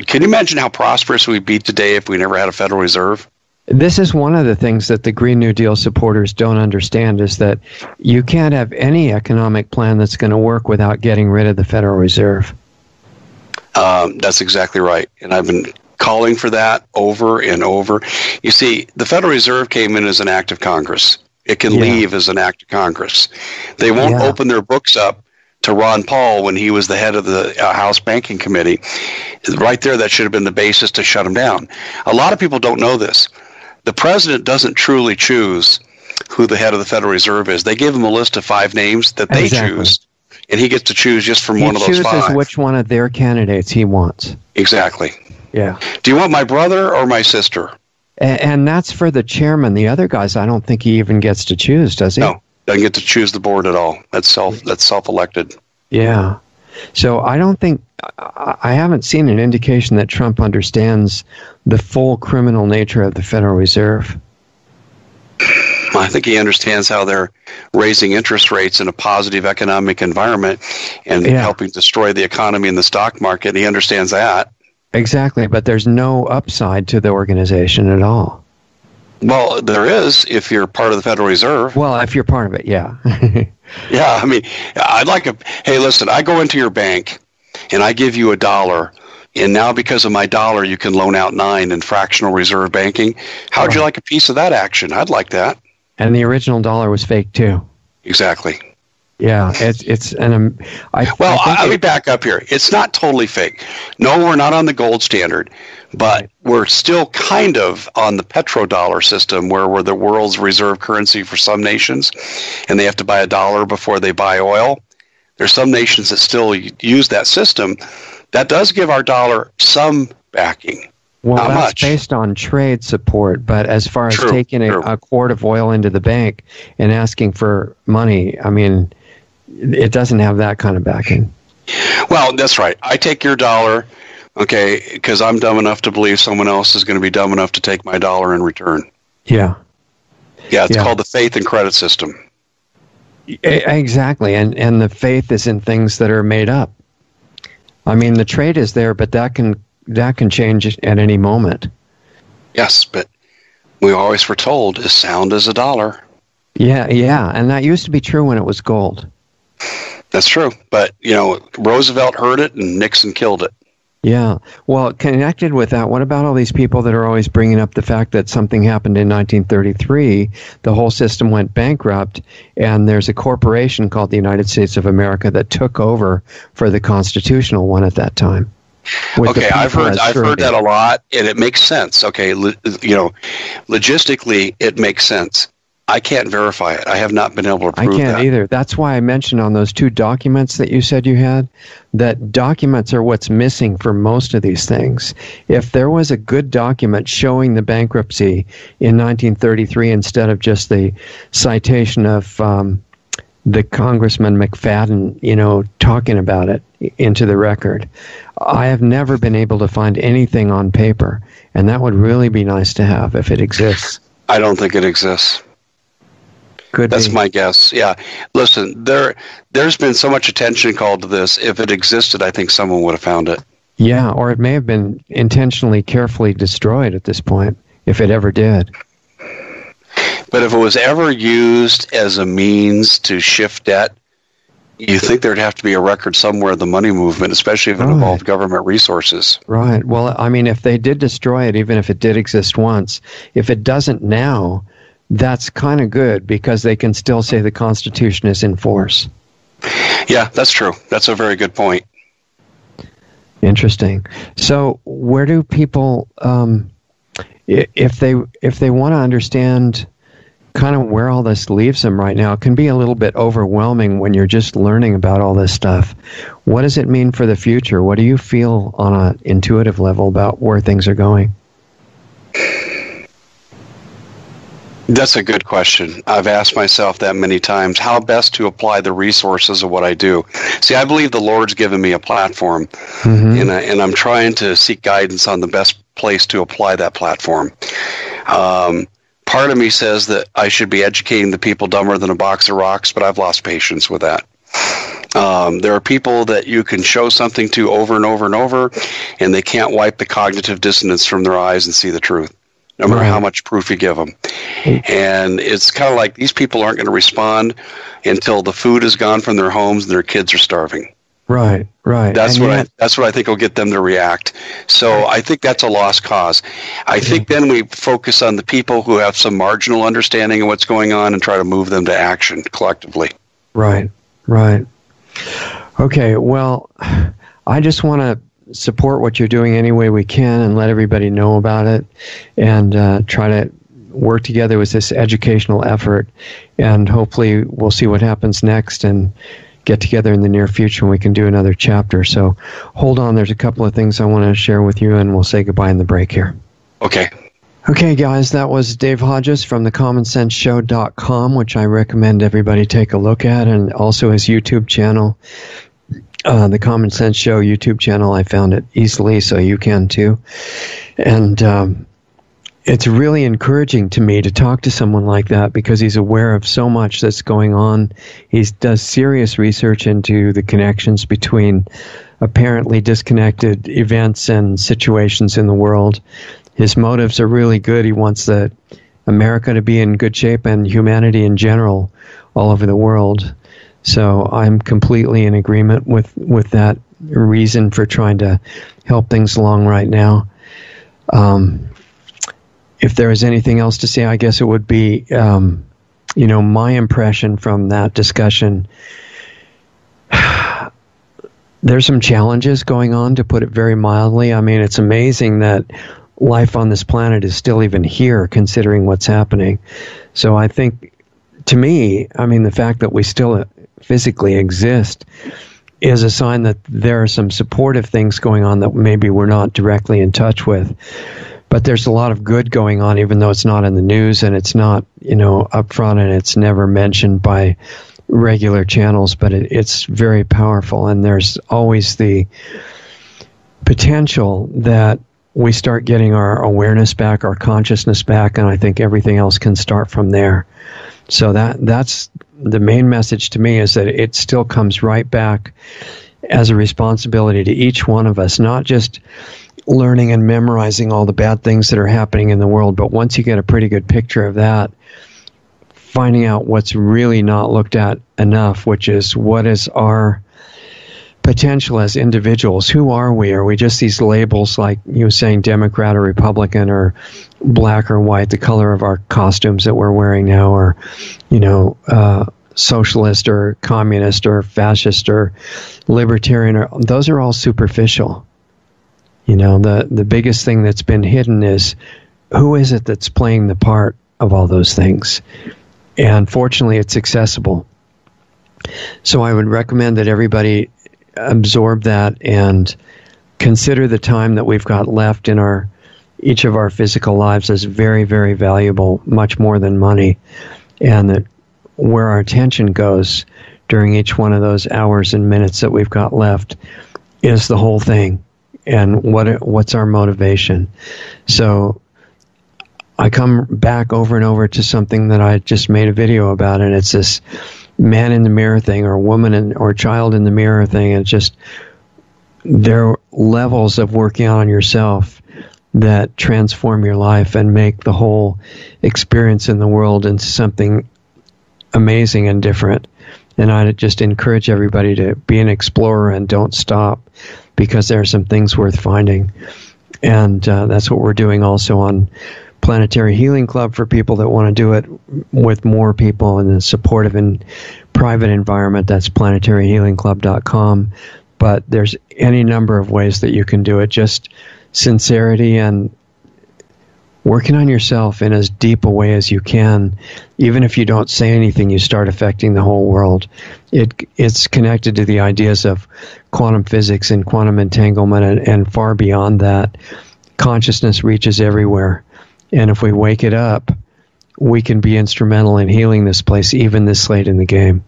can you imagine how prosperous we'd be today if we never had a Federal Reserve? This is one of the things that the Green New Deal supporters don't understand, is that you can't have any economic plan that's going to work without getting rid of the Federal Reserve. That's exactly right. And I've been calling for that over and over. You see, the Federal Reserve came in as an act of Congress. It can leave as an act of Congress. They won't open their books up to Ron Paul when he was the head of the House Banking Committee. Right there, that should have been the basis to shut him down. A lot of people don't know this. The president doesn't truly choose who the head of the Federal Reserve is. They give him a list of 5 names that they choose, and he gets to choose just from one of those 5. He chooses which one of their candidates he wants. Exactly. Yeah. Do you want my brother or my sister? And that's for the chairman. The other guys, I don't think he even gets to choose, does he? No, doesn't get to choose the board at all. That's self-elected. Yeah. So I haven't seen an indication that Trump understands the full criminal nature of the Federal Reserve. I think he understands how they're raising interest rates in a positive economic environment and helping destroy the economy and the stock market. He understands that. Exactly, but there's no upside to the organization at all. Well, there is if you're part of the Federal Reserve. Well, if you're part of it, yeah. Yeah, I mean, hey, listen, I go into your bank and I give you $1, and now because of my dollar, you can loan out 9 in fractional reserve banking. How'd you like a piece of that action? I'd like that. And the original dollar was fake, too. Exactly. Yeah, Let me back up here. It's not totally fake. No, we're not on the gold standard, but we're still kind of on the petrodollar system, where we're the world's reserve currency for some nations, and they have to buy $1 before they buy oil. There's some nations that still use that system. That does give our dollar some backing. Well, not that's much. Based on trade support, but as far as taking a quart of oil into the bank and asking for money, I mean, it doesn't have that kind of backing. Well, that's right. I take your dollar, okay, because I'm dumb enough to believe someone else is going to be dumb enough to take my dollar in return. Yeah. Yeah, it's called the faith and credit system. Exactly, and the faith is in things that are made up. I mean, the trade is there, but that can change at any moment. Yes, but we always were told as sound as a dollar. Yeah, and that used to be true when it was gold. That's true, but Roosevelt heard it and Nixon killed it. Yeah. Well, connected with that, what about all these people that are always bringing up the fact that something happened in 1933, the whole system went bankrupt, and there's a corporation called the United States of America that took over for the constitutional one at that time? Okay, I've heard that a lot, and it makes sense. Okay, logistically, it makes sense. I can't verify it. I have not been able to prove that. I can't either. That's why I mentioned on those 2 documents that you said you had, that documents are what's missing for most of these things. If there was a good document showing the bankruptcy in 1933 instead of just the citation of the Congressman McFadden, talking about it into the record, I have never been able to find anything on paper, and that would really be nice to have if it exists. I don't think it exists. That's my guess. Yeah. Listen, there's been so much attention called to this. If it existed, I think someone would have found it. Yeah, or it may have been intentionally, carefully destroyed at this point, if it ever did. But if it was ever used as a means to shift debt, you think there'd have to be a record somewhere of the money movement, especially if it involved government resources. Right. Well, I mean, if they did destroy it, even if it did exist once, if it doesn't now, that's kind of good, because they can still say the Constitution is in force. Yeah, that's true. That's a very good point. Interesting. So where do people, if they want to understand kind of where all this leaves them right now, it can be a little bit overwhelming when you're just learning about all this stuff. What does it mean for the future? What do you feel on an intuitive level about where things are going? That's a good question. I've asked myself that many times, how best to apply the resources of what I do. See, I believe the Lord's given me a platform, and I'm trying to seek guidance on the best place to apply that platform. Part of me says that I should be educating the people dumber than a box of rocks, but I've lost patience with that. There are people that you can show something to over and over and over, and they can't wipe the cognitive dissonance from their eyes and see the truth, no matter how much proof you give them. And it's kind of like these people aren't going to respond until the food is gone from their homes and their kids are starving. Right. That's what I think will get them to react. So I think that's a lost cause. I think then we focus on the people who have some marginal understanding of what's going on and try to move them to action collectively. Right. Okay, well, I just want to support what you're doing any way we can and let everybody know about it, and try to work together with this educational effort, and hopefully we'll see what happens next and get together in the near future and we can do another chapter. So hold on, there's a couple of things I want to share with you, and we'll say goodbye in the break here. Okay, guys, that was Dave Hodges from thecommonsenseshow.com, which I recommend everybody take a look at, and also his YouTube channel. The Common Sense Show YouTube channel, I found it easily, so you can too. And it's really encouraging to me to talk to someone like that, because he's aware of so much that's going on. He does serious research into the connections between apparently disconnected events and situations in the world. His motives are really good. He wants America to be in good shape, and humanity in general all over the world. So I'm completely in agreement with that reason for trying to help things along right now. If there is anything else to say, I guess it would be, my impression from that discussion. There's some challenges going on, to put it very mildly. I mean, it's amazing that life on this planet is still even here, considering what's happening. So I think, to me, the fact that we still physically exist is a sign that there are some supportive things going on that maybe we're not directly in touch with. But there's a lot of good going on, even though it's not in the news and it's not, up front, and it's never mentioned by regular channels, but it's very powerful. And there's always the potential that we start getting our awareness back, our consciousness back, and I think everything else can start from there. So that's the main message to me, is that it still comes right back as a responsibility to each one of us, not just learning and memorizing all the bad things that are happening in the world, but once you get a pretty good picture of that, finding out what's really not looked at enough, which is what is our potential as individuals. Who are we? Are we just these labels, like you were saying, Democrat or Republican, or black or white, the color of our costumes that we're wearing now, or socialist or communist or fascist or libertarian? Or those are all superficial. The biggest thing that's been hidden is, who is it that's playing the part of all those things? And fortunately, it's accessible. So I would recommend that everybody absorb that and consider the time that we've got left in each of our physical lives as very, very valuable, much more than money, and that where our attention goes during each one of those hours and minutes that we've got left is the whole thing. And what's our motivation? So I come back over and over to something that I just made a video about, and it's this man in the mirror thing, or woman or child in the mirror thing. And just, there are levels of working on yourself that transform your life and make the whole experience in the world into something amazing and different. And I just encourage everybody to be an explorer and don't stop, because there are some things worth finding. And that's what we're doing also on Planetary Healing Club, for people that want to do it with more people in a supportive and private environment. That's planetaryhealingclub.com. But there's any number of ways that you can do it. Just sincerity and working on yourself in as deep a way as you can. Even if you don't say anything, you start affecting the whole world. It's connected to the ideas of quantum physics and quantum entanglement, and far beyond that. Consciousness reaches everywhere. And if we wake it up we can be instrumental in healing this place even this late in the game.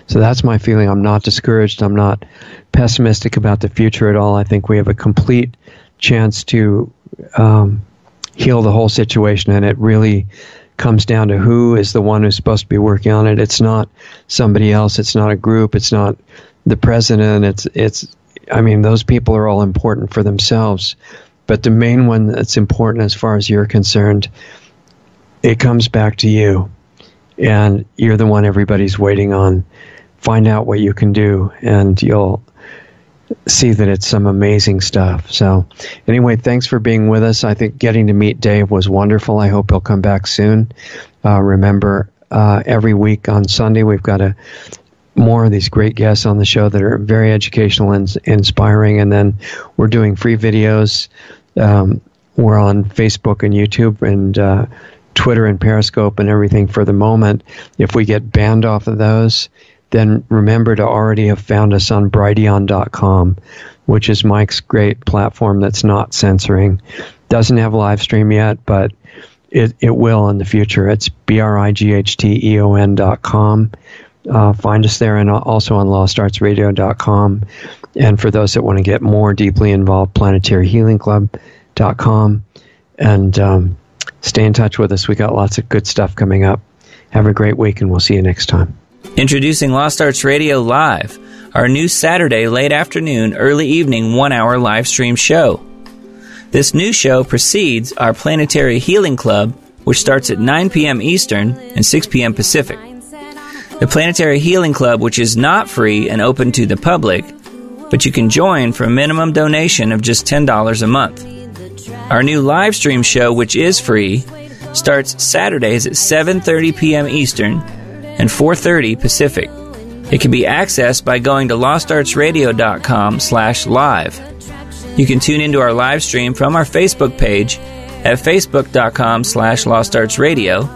So that's my feeling. I'm not discouraged. I'm not pessimistic about the future at all. I think we have a complete chance to heal the whole situation, and it really comes down to who is the one who's supposed to be working on it. It's not somebody else. It's not a group. It's not the president. I mean, those people are all important for themselves. But the main one that's important as far as you're concerned, it comes back to you. And you're the one everybody's waiting on. Find out what you can do, and you'll see that it's some amazing stuff. So anyway, thanks for being with us. I think getting to meet Dave was wonderful. I hope he'll come back soon. Remember, every week on Sunday, we've got more of these great guests on the show that are very educational and inspiring. And then we're doing free videos. We're on Facebook and YouTube and Twitter and Periscope and everything for the moment. If we get banned off of those, then remember to already have found us on Brighteon.com, which is Mike's great platform that's not censoring. Doesn't have live stream yet, but it will in the future. It's BRIGHTEON.com. Find us there, and also on LostArtsRadio.com. And for those that want to get more deeply involved, PlanetaryHealingClub.com. And stay in touch with us. We got lots of good stuff coming up. Have a great week, and we'll see you next time. Introducing Lost Arts Radio Live, our new Saturday late afternoon, early evening 1-hour live stream show. This new show precedes our Planetary Healing Club, which starts at 9 p.m. Eastern and 6 p.m. Pacific. The Planetary Healing Club, which is not free and open to the public, but you can join for a minimum donation of just $10 a month. Our new live stream show, which is free, starts Saturdays at 7:30 p.m. Eastern and 4:30 Pacific. It can be accessed by going to lostartsradio.com/live. You can tune into our live stream from our Facebook page at facebook.com/lostartsradio,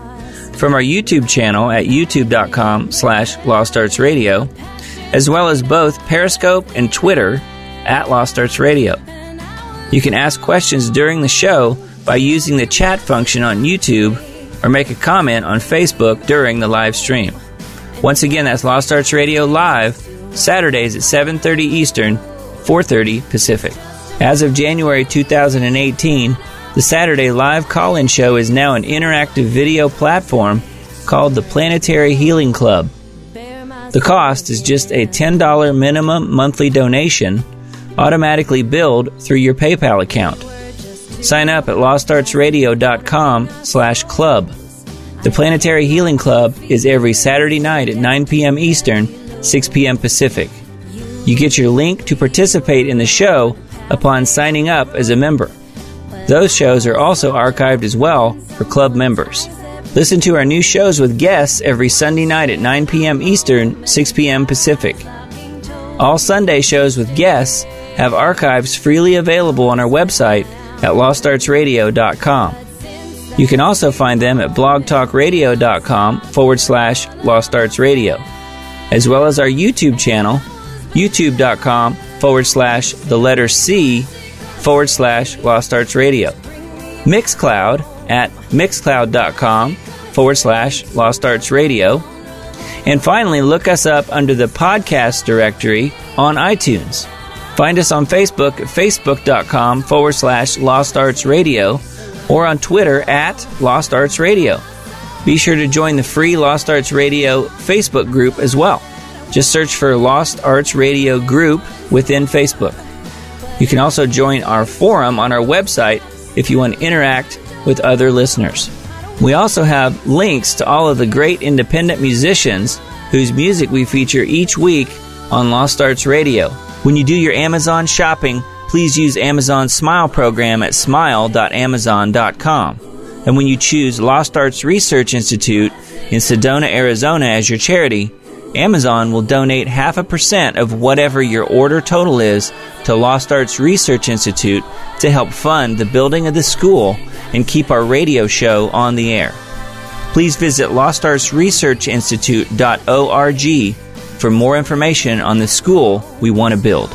from our YouTube channel at youtube.com/lostartsradio, as well as both Periscope and Twitter at Lost Arts Radio. You can ask questions during the show by using the chat function on YouTube or make a comment on Facebook during the live stream. Once again, that's Lost Arts Radio Live, Saturdays at 7:30 Eastern, 4:30 Pacific. As of January 2018, the Saturday live call-in show is now an interactive video platform called the Planetary Healing Club. The cost is just a $10 minimum monthly donation, automatically billed through your PayPal account. Sign up at lostartsradio.com/club. The Planetary Healing Club is every Saturday night at 9 p.m. Eastern, 6 p.m. Pacific. You get your link to participate in the show upon signing up as a member. Those shows are also archived as well for club members. Listen to our new shows with guests every Sunday night at 9 p.m. Eastern, 6 p.m. Pacific. All Sunday shows with guests have archives freely available on our website at lostartsradio.com. You can also find them at blogtalkradio.com/lostartsradio, as well as our YouTube channel, youtube.com/C/lostartsradio. Mixcloud at mixcloud.com/lostartsradio. And finally, look us up under the podcast directory on iTunes. Find us on Facebook at facebook.com/lostartsradio or on Twitter at Lost Arts Radio. Be sure to join the free Lost Arts Radio Facebook group as well. Just search for Lost Arts Radio Group within Facebook. You can also join our forum on our website if you want to interact with other listeners. We also have links to all of the great independent musicians whose music we feature each week on Lost Arts Radio. When you do your Amazon shopping, please use Amazon's Smile program at smile.amazon.com. And when you choose Lost Arts Research Institute in Sedona, Arizona as your charity, Amazon will donate 0.5% of whatever your order total is to Lost Arts Research Institute to help fund the building of the school and keep our radio show on the air. Please visit lostartsresearchinstitute.org for more information on the school we want to build.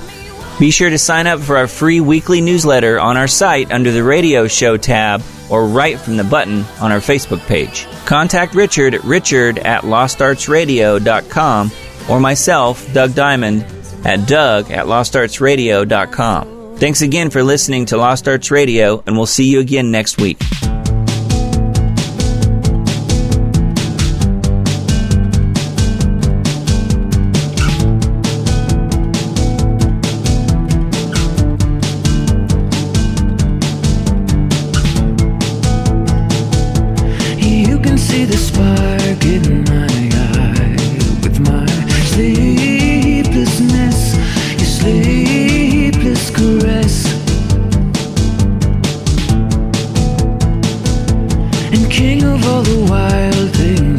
Be sure to sign up for our free weekly newsletter on our site under the Radio Show tab or right from the button on our Facebook page. Contact Richard at richard@lostartsradio.com or myself, Doug Diamond, at doug@lostartsradio.com. Thanks again for listening to Lost Arts Radio, and we'll see you again next week. You can see the spark in my eye with my sleeplessness, your sleepless caress. And king of all the wild things